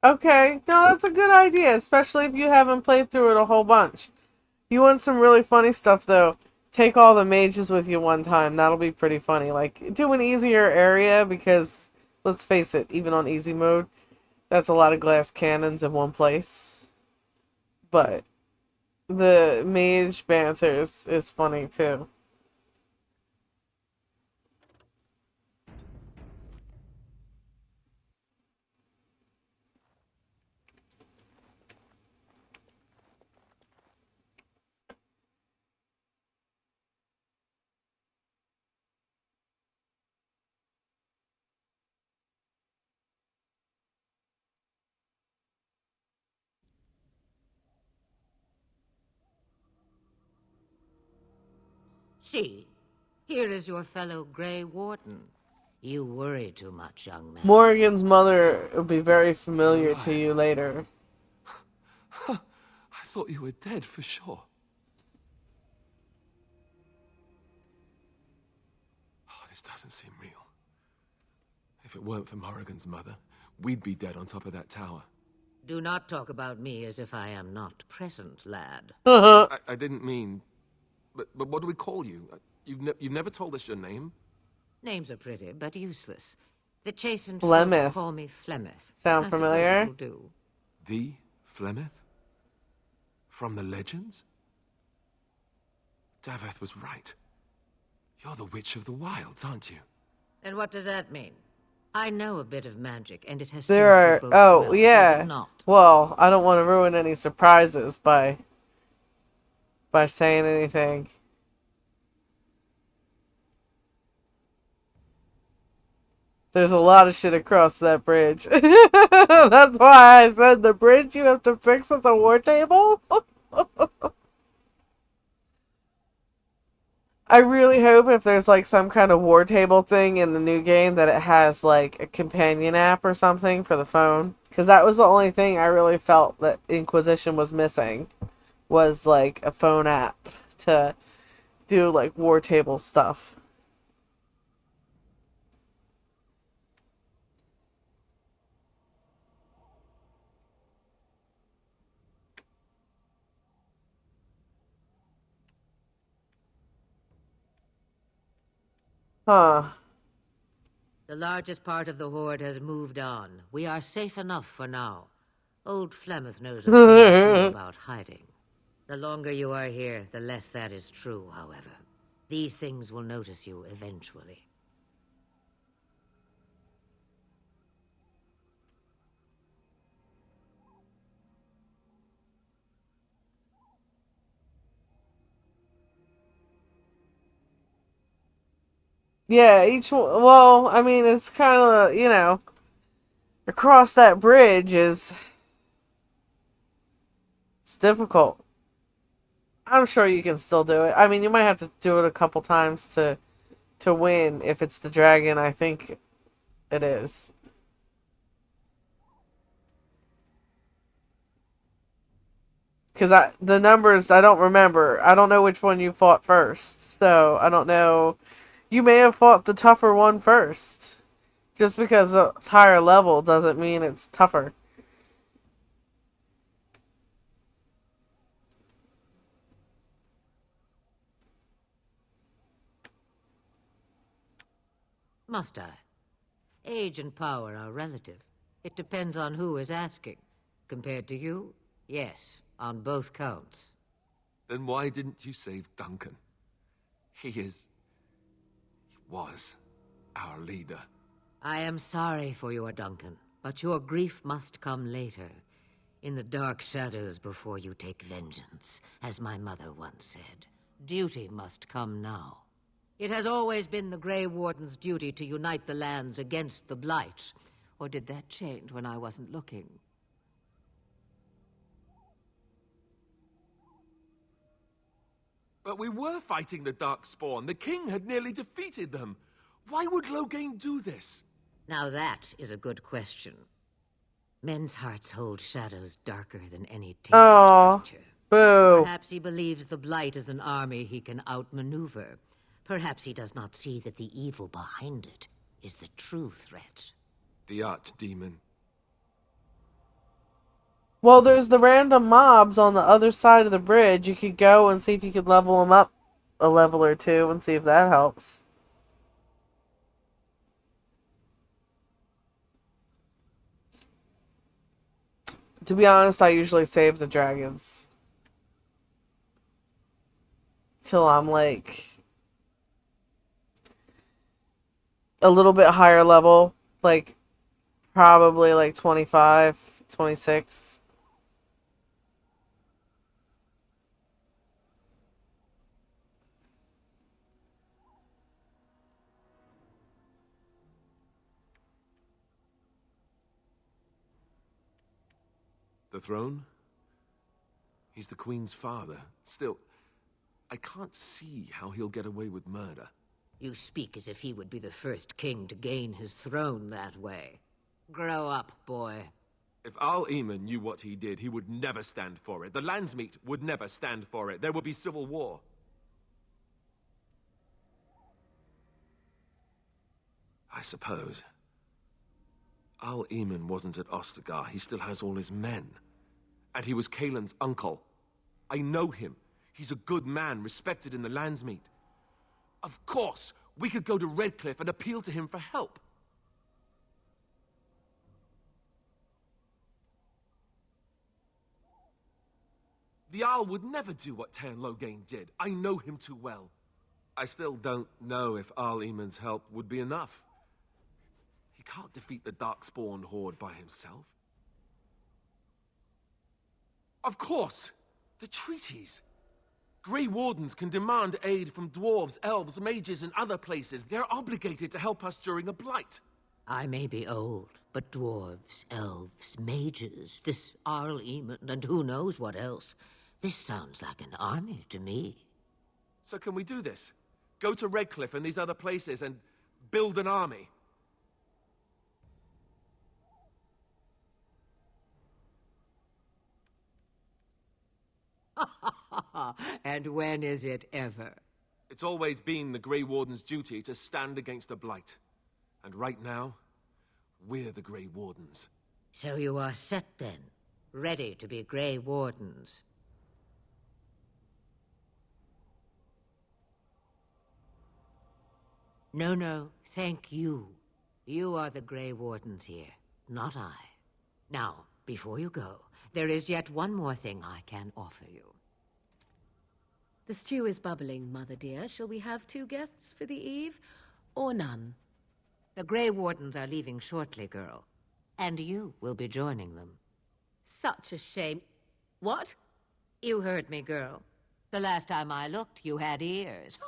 Okay, no, that's a good idea, especially if you haven't played through it a whole bunch. You want some really funny stuff, though, take all the mages with you one time. That'll be pretty funny. Like, do an easier area, because, let's face it, even on easy mode, that's a lot of glass cannons in one place. But the mage banter is funny, too. See, here is your fellow Grey Warden. You worry too much, young man. Morrigan's mother will be very familiar to you later. I thought you were dead for sure. Oh, this doesn't seem real. If it weren't for Morrigan's mother, we'd be dead on top of that tower. Do not talk about me as if I am not present, lad. I didn't mean... But what do we call you? You've never told us your name? Names are pretty, but useless. The chastened folk Flemeth. call me Flemeth. Sound I familiar? suppose it'll do. The Flemeth? From the legends? Daveth was right. You're the Witch of the Wilds, aren't you? And what does that mean? I know a bit of magic, and it has There served are... you both Oh, well, yeah. has it not? Well, I don't want to ruin any surprises by saying anything. There's a lot of shit across that bridge. That's why I said the bridge you have to fix as a war table. I really hope if there's like some kind of war table thing in the new game that it has like a companion app or something for the phone. Because that was the only thing I really felt that Inquisition was missing. Was like a phone app to do like war table stuff. Huh. The largest part of the Horde has moved on. We are safe enough for now. Old Flemeth knows a thing or two about hiding. The longer you are here, the less that is true, however. These things will notice you eventually. Yeah, each one. Well, I mean, it's kind of, you know, across that bridge is. It's difficult. I'm sure you can still do it. I mean, you might have to do it a couple times to win. If it's the dragon, I think it is. Because the numbers, I don't remember. I don't know which one you fought first. So, I don't know. You may have fought the tougher one first. Just because it's higher level doesn't mean it's tougher. Must I? Age and power are relative. It depends on who is asking. Compared to you, yes, on both counts. Then why didn't you save Duncan? He was our leader. I am sorry for your Duncan, but your grief must come later. In the dark shadows before you take vengeance, as my mother once said. Duty must come now. It has always been the Grey Warden's duty to unite the lands against the Blight. Or did that change when I wasn't looking? But we were fighting the Darkspawn. The king had nearly defeated them. Why would Loghain do this? Now that is a good question. Men's hearts hold shadows darker than any tainted creature. Boo. Perhaps he believes the Blight is an army he can outmaneuver. Perhaps he does not see that the evil behind it is the true threat. The archdemon. Well, there's the random mobs on the other side of the bridge. You could go and see if you could level them up a level or two and see if that helps. To be honest, I usually save the dragons. Till I'm like a little bit higher level. Like probably like 25, 26. The throne? He's the Queen's father. Still, I can't see how he'll get away with murder. You speak as if he would be the first king to gain his throne that way. Grow up, boy. If Al-Eamon knew what he did, he would never stand for it. The Landsmeet would never stand for it. There would be civil war. I suppose. Al Eamon wasn't at Ostagar. He still has all his men. And he was Kaelin's uncle. I know him. He's a good man, respected in the Landsmeet. Of course, we could go to Redcliffe and appeal to him for help. The Owl would never do what Tairn Loghain did. I know him too well. I still don't know if Al Eamon's help would be enough. He can't defeat the Darkspawn horde by himself. Of course! The treaties! Grey Wardens can demand aid from dwarves, elves, mages, and other places. They're obligated to help us during a blight. I may be old, but dwarves, elves, mages, this Arl Eamon, and who knows what else. This sounds like an army to me. So can we do this? Go to Redcliffe and these other places and build an army? And when is it ever? It's always been the Grey Warden's duty to stand against a blight. And right now, we're the Grey Wardens. So you are set then, ready to be Grey Wardens. No, thank you. You are the Grey Wardens here, not I. Now, before you go, there is yet one more thing I can offer you. The stew is bubbling, Mother dear. Shall we have 2 guests for the eve, or none? The Grey Wardens are leaving shortly, girl. And you will be joining them. Such a shame. What? You heard me, girl. The last time I looked, you had ears.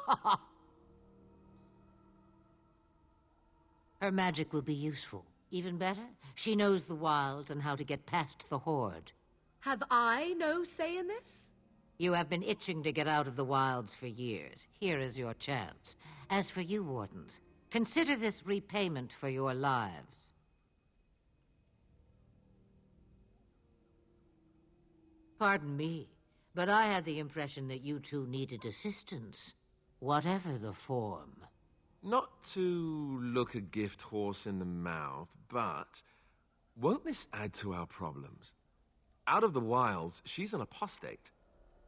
Her magic will be useful. Even better, she knows the wilds and how to get past the horde. Have I no say in this? You have been itching to get out of the wilds for years. Here is your chance. As for you, Wardens, consider this repayment for your lives. Pardon me, but I had the impression that you two needed assistance, whatever the form. Not to look a gift horse in the mouth, but won't this add to our problems? Out of the wilds, she's an apostate.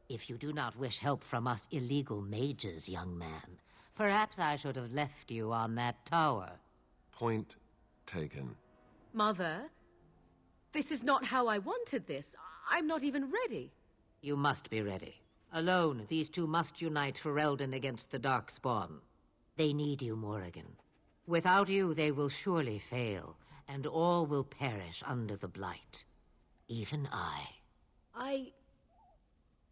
If you do not wish help from us illegal mages, young man, perhaps I should have left you on that tower. Point taken. Mother, this is not how I wanted this. I'm not even ready. You must be ready. Alone, these two must unite for Eldon against the Darkspawn. They need you, Morrigan. Without you, they will surely fail, and all will perish under the blight. Even I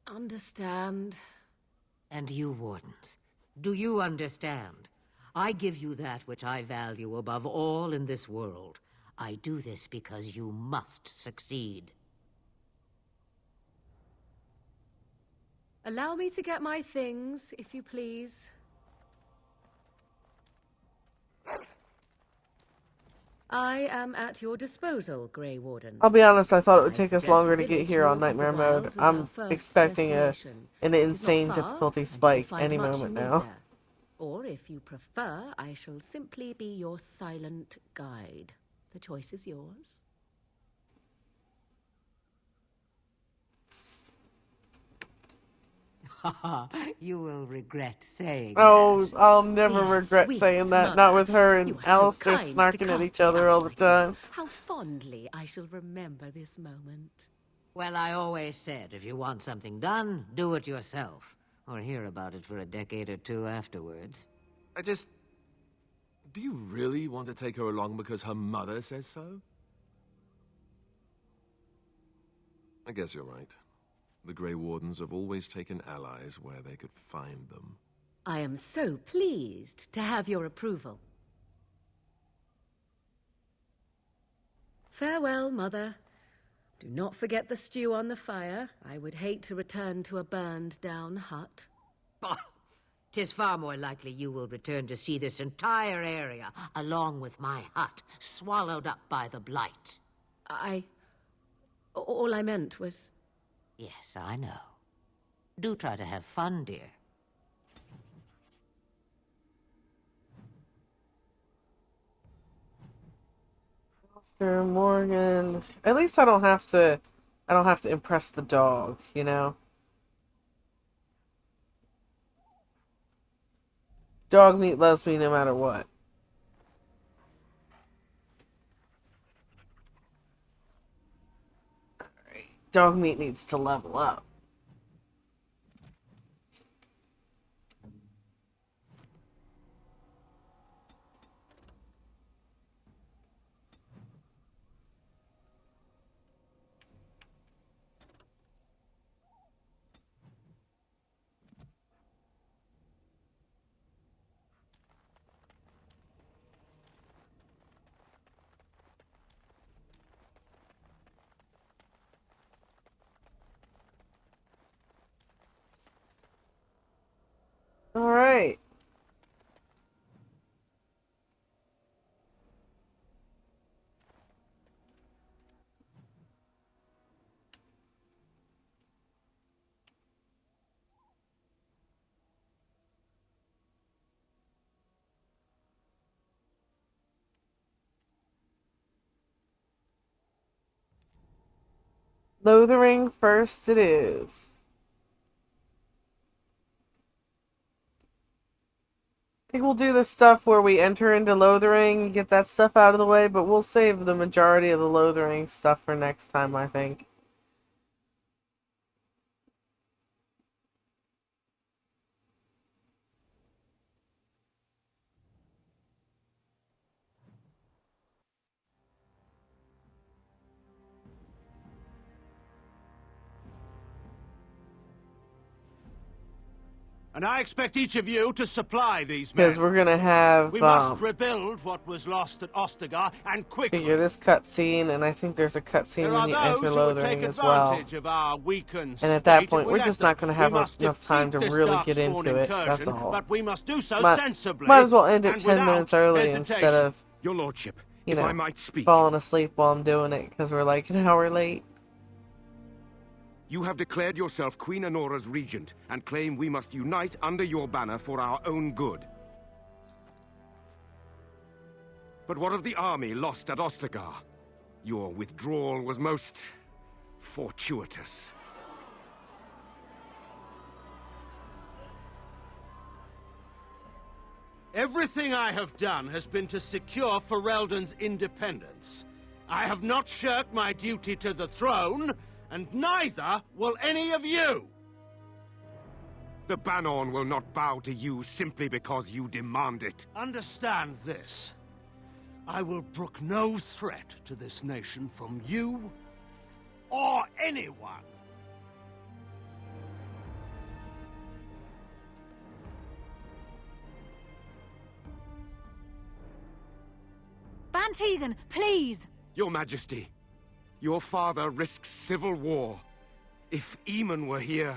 understand. And you, Wardens, do you understand? I give you that which I value above all in this world. I do this because you must succeed. Allow me to get my things, if you please. I am at your disposal, Grey Warden. I'll be honest, I thought it would take us longer to get here on Nightmare Mode. I'm expecting an insane difficulty spike any moment now. Or if you prefer, I shall simply be your silent guide. The choice is yours. You will regret saying that. I'll never Dear, regret sweet saying that. mother, Not with her and you are so Alistair kind to snarking at cast each other me all out the like time. this. How fondly I shall remember this moment. Well, I always said, if you want something done, do it yourself. Or hear about it for a decade or two afterwards. Do you really want to take her along because her mother says so? I guess you're right. The Grey Wardens have always taken allies where they could find them. I am so pleased to have your approval. Farewell, Mother. Do not forget the stew on the fire. I would hate to return to a burned-down hut. Bah! 'Tis far more likely you will return to see this entire area, along with my hut, swallowed up by the blight. All I meant was... Yes, I know. Do try to have fun, dear. Sir Morgan. At least I don't have to impress the dog, you know? Dog meat loves me no matter what. Alright. Dog meat needs to level up. Alright. Lothering first it is. I think we'll do the stuff where we enter into Lothering, get that stuff out of the way, but we'll save the majority of the Lothering stuff for next time, I think. And I expect each of you to supply these men. Because we're gonna have, We must rebuild what was lost at Ostagar, and quickly. figure this cutscene, and I think there's a cutscene when you enter Lothering as well. Of our weakened and at that state, point, we're just not going to have enough time to really get into it. That's all. But we must do so might sensibly. as well end it 10 minutes early hesitation. instead of, Your lordship, you if know, I might speak. falling asleep while I'm doing it because we're like an hour late. You have declared yourself Queen Honora's regent, and claim we must unite under your banner for our own good. But what of the army lost at Ostagar? Your withdrawal was most fortuitous. Everything I have done has been to secure Ferelden's independence. I have not shirked my duty to the throne, and neither will any of you! The Banon will not bow to you simply because you demand it. Understand this. I will brook no threat to this nation from you or anyone. Bantegan, please! Your Majesty, your father risks civil war. If Eamon were here...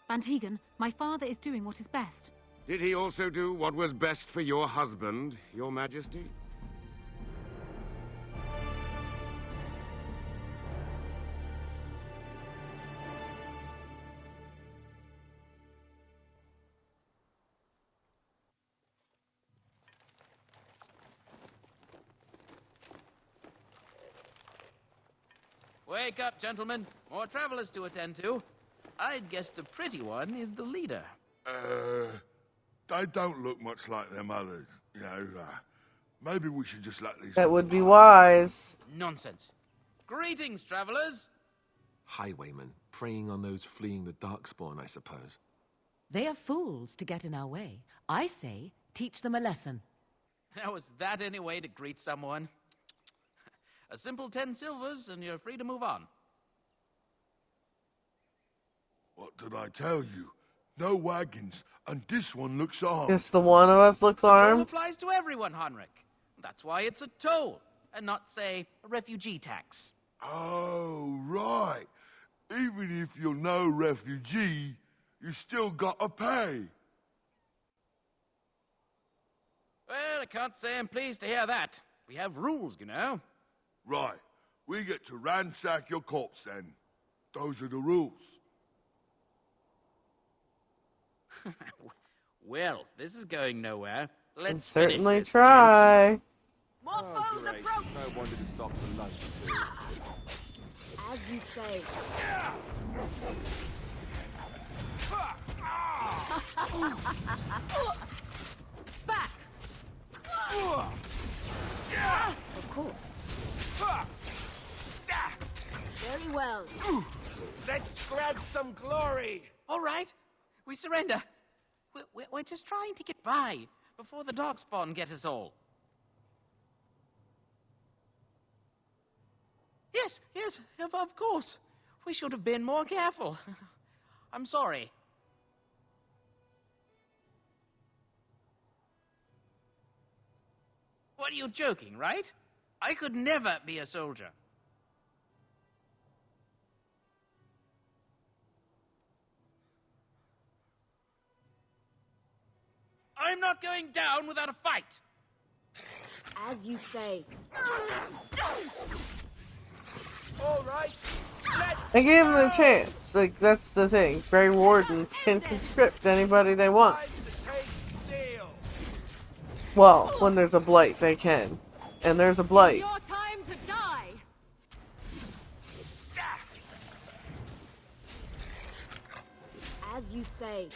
Bantegan, my father is doing what is best. Did he also do what was best for your husband, Your Majesty? Wake up, gentlemen. More travelers to attend to. I'd guess the pretty one is the leader. They don't look much like them others, you know. Maybe we should just let these... That would be wise. Nonsense. Greetings, travelers. Highwaymen, preying on those fleeing the Darkspawn, I suppose. They are fools to get in our way. I say, teach them a lesson. Now, is that any way to greet someone? A simple 10 silvers, and you're free to move on. What did I tell you? No wagons, and this one looks armed. Guess the one of us looks Toll armed. applies to everyone, Heinrich. That's why it's a toll, and not, say, a refugee tax. Oh, right. Even if you're no refugee, you still gotta pay. Well, I can't say I'm pleased to hear that. We have rules, you know. Right. We get to ransack your corpse then. Those are the rules. Well, this is going nowhere. Can Let's finish certainly this, try. More foes Great. approach! No wonder to stop for lunch, too. As you say. Back! Of course. Very well. Let's grab some glory! All right, we surrender. We're just trying to get by before the Darkspawn get us all. Yes, of course. We should have been more careful. I'm sorry. What, are you joking, right? I could never be a soldier. I'm not going down without a fight. As you say. All right, let's I gave them a chance. Like, that's the thing. Grey Wardens can conscript anybody they want. Well, when there's a blight, they can. And there's a blight. Your time to die. As you say.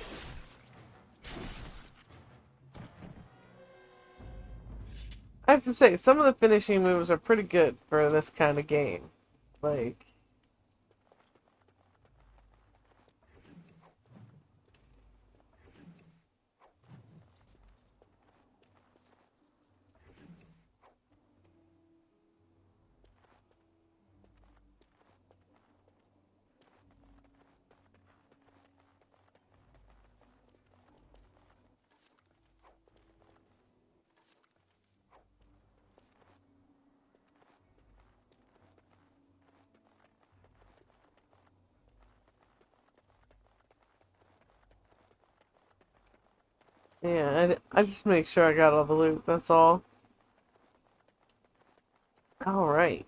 I have to say, some of the finishing moves are pretty good for this kind of game. Like... Yeah, I just make sure I got all the loot, that's all. Alright.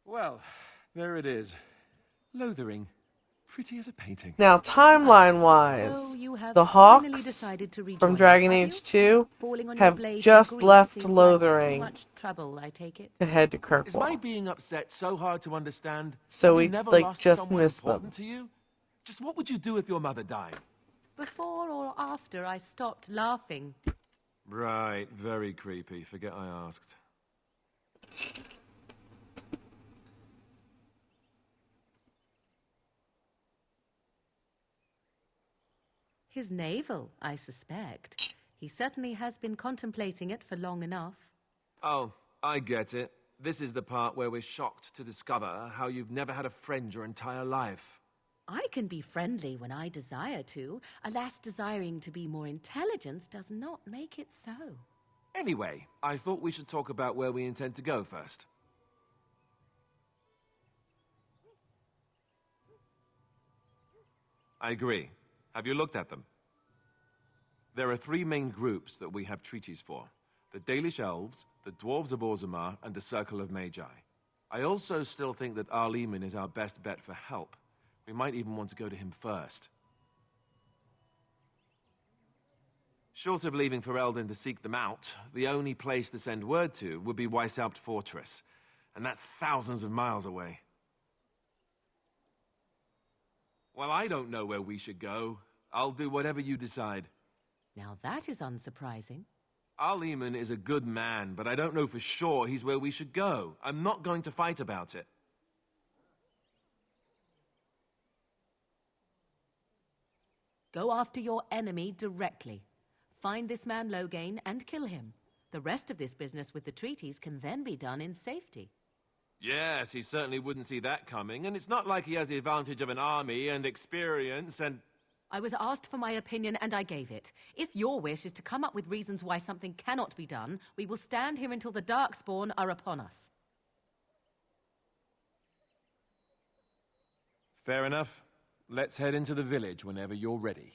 Well, there it is. Lothering. Pretty as a painting. Now, timeline-wise, So you have the finally Hawks decided to rejoin from us, Dragon have Age you? 2 Falling on your have blade just and grief left seems like too Lothering much trouble, I take it. to head to Is my Kirkwall. being upset so hard to understand? So Have we, you never like, lost just someone missed them. important to you? Just what would you do if your mother died? Before or after I stopped laughing. Right, very creepy. Forget I asked. His navel, I suspect. He certainly has been contemplating it for long enough. Oh, I get it. This is the part where we're shocked to discover how you've never had a friend your entire life. I can be friendly when I desire to. Alas, desiring to be more intelligent does not make it so. Anyway, I thought we should talk about where we intend to go first. I agree. Have you looked at them? There are three main groups that we have treaties for. The Dalish Elves, the Dwarves of Orzammar, and the Circle of Magi. I also still think that Arleman is our best bet for help. We might even want to go to him first. Short of leaving Ferelden to seek them out, the only place to send word to would be Weishaupt Fortress. And that's thousands of miles away. Well, I don't know where we should go. I'll do whatever you decide. Now that is unsurprising. Arleman is a good man, but I don't know for sure he's where we should go. I'm not going to fight about it. Go after your enemy directly. Find this man Loghain and kill him. The rest of this business with the treaties can then be done in safety. Yes, he certainly wouldn't see that coming, and it's not like he has the advantage of an army and experience and... I was asked for my opinion and I gave it. If your wish is to come up with reasons why something cannot be done, we will stand here until the Darkspawn are upon us. Fair enough. Let's head into the village whenever you're ready.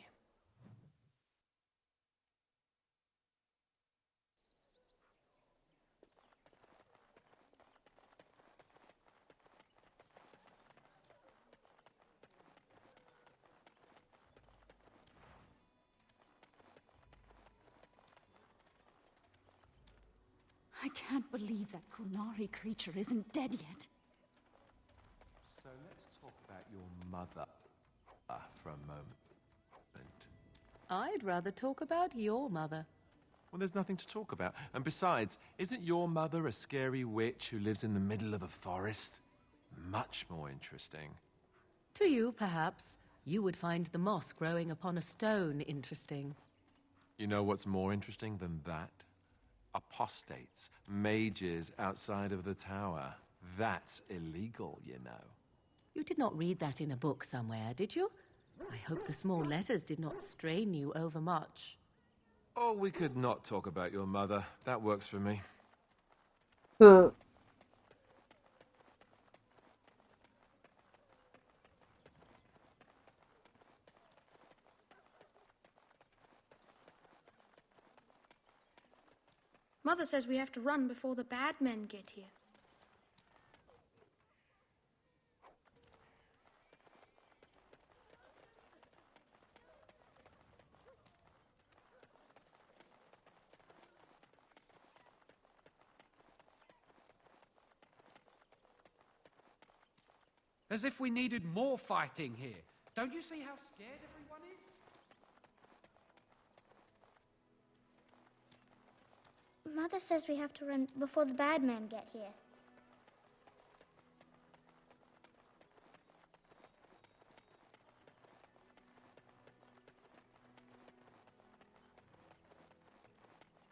I can't believe that Kunari creature isn't dead yet. So let's talk about your mother for a moment. I'd rather talk about your mother. Well, there's nothing to talk about. And besides, isn't your mother a scary witch who lives in the middle of a forest? Much more interesting. To you, perhaps, you would find the moss growing upon a stone interesting. You know what's more interesting than that? Apostates, mages outside of the tower. That's illegal, you know. You did not read that in a book somewhere, did you? I hope the small letters did not strain you overmuch. Oh, we could not talk about your mother. That works for me. Mother says we have to run before the bad men get here. As if we needed more fighting here. Don't you see how scared everyone is? Mother says we have to run before the bad men get here.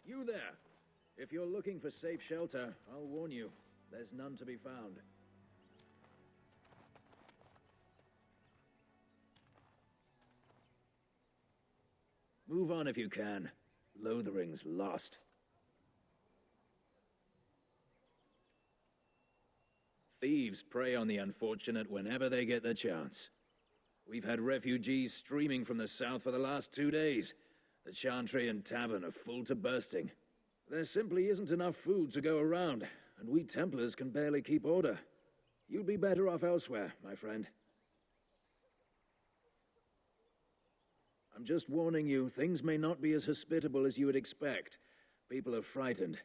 You there! If you're looking for safe shelter, I'll warn you, there's none to be found. Move on if you can. Lothering's lost. Thieves prey on the unfortunate whenever they get the chance. We've had refugees streaming from the south for the last 2 days. The Chantry and Tavern are full to bursting. There simply isn't enough food to go around, and we Templars can barely keep order. You'd be better off elsewhere, my friend. I'm just warning you, things may not be as hospitable as you would expect. People are frightened.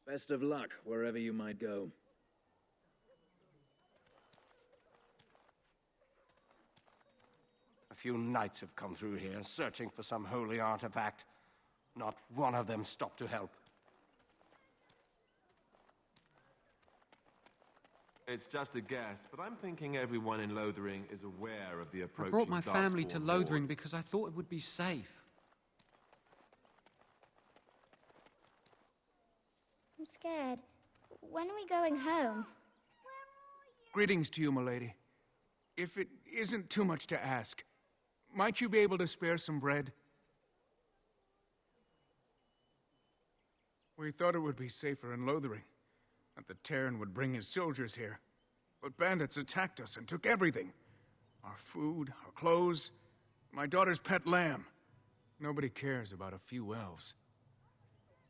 Best of luck wherever you might go. A few knights have come through here, searching for some holy artifact. Not one of them stopped to help. It's just a guess, but I'm thinking everyone in Lothering is aware of the I approaching brought my family to Darkspawn Lothering Horde. because I thought it would be safe. I'm scared. When are we going home? Greetings to you, milady. If it isn't too much to ask, might you be able to spare some bread? We thought it would be safer in Lothering, that the Terran would bring his soldiers here. But bandits attacked us and took everything. Our food, our clothes, my daughter's pet lamb. Nobody cares about a few elves.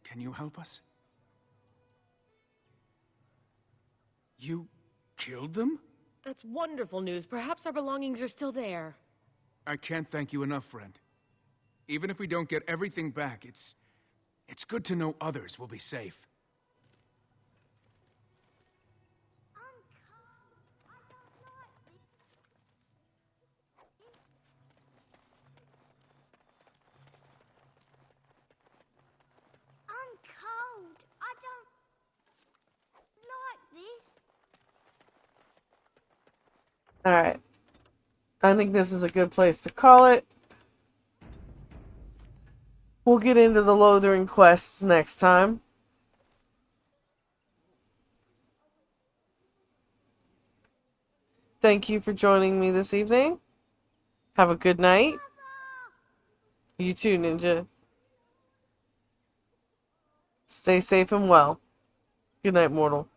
Can you help us? You killed them? That's wonderful news. Perhaps our belongings are still there. I can't thank you enough, friend. Even if we don't get everything back, it's good to know others will be safe. I'm cold. I don't like this. Alright. I think this is a good place to call it. We'll get into the Lothering quests next time. Thank you for joining me this evening. Have a good night. You too, Ninja. Stay safe and well. Good night, mortal.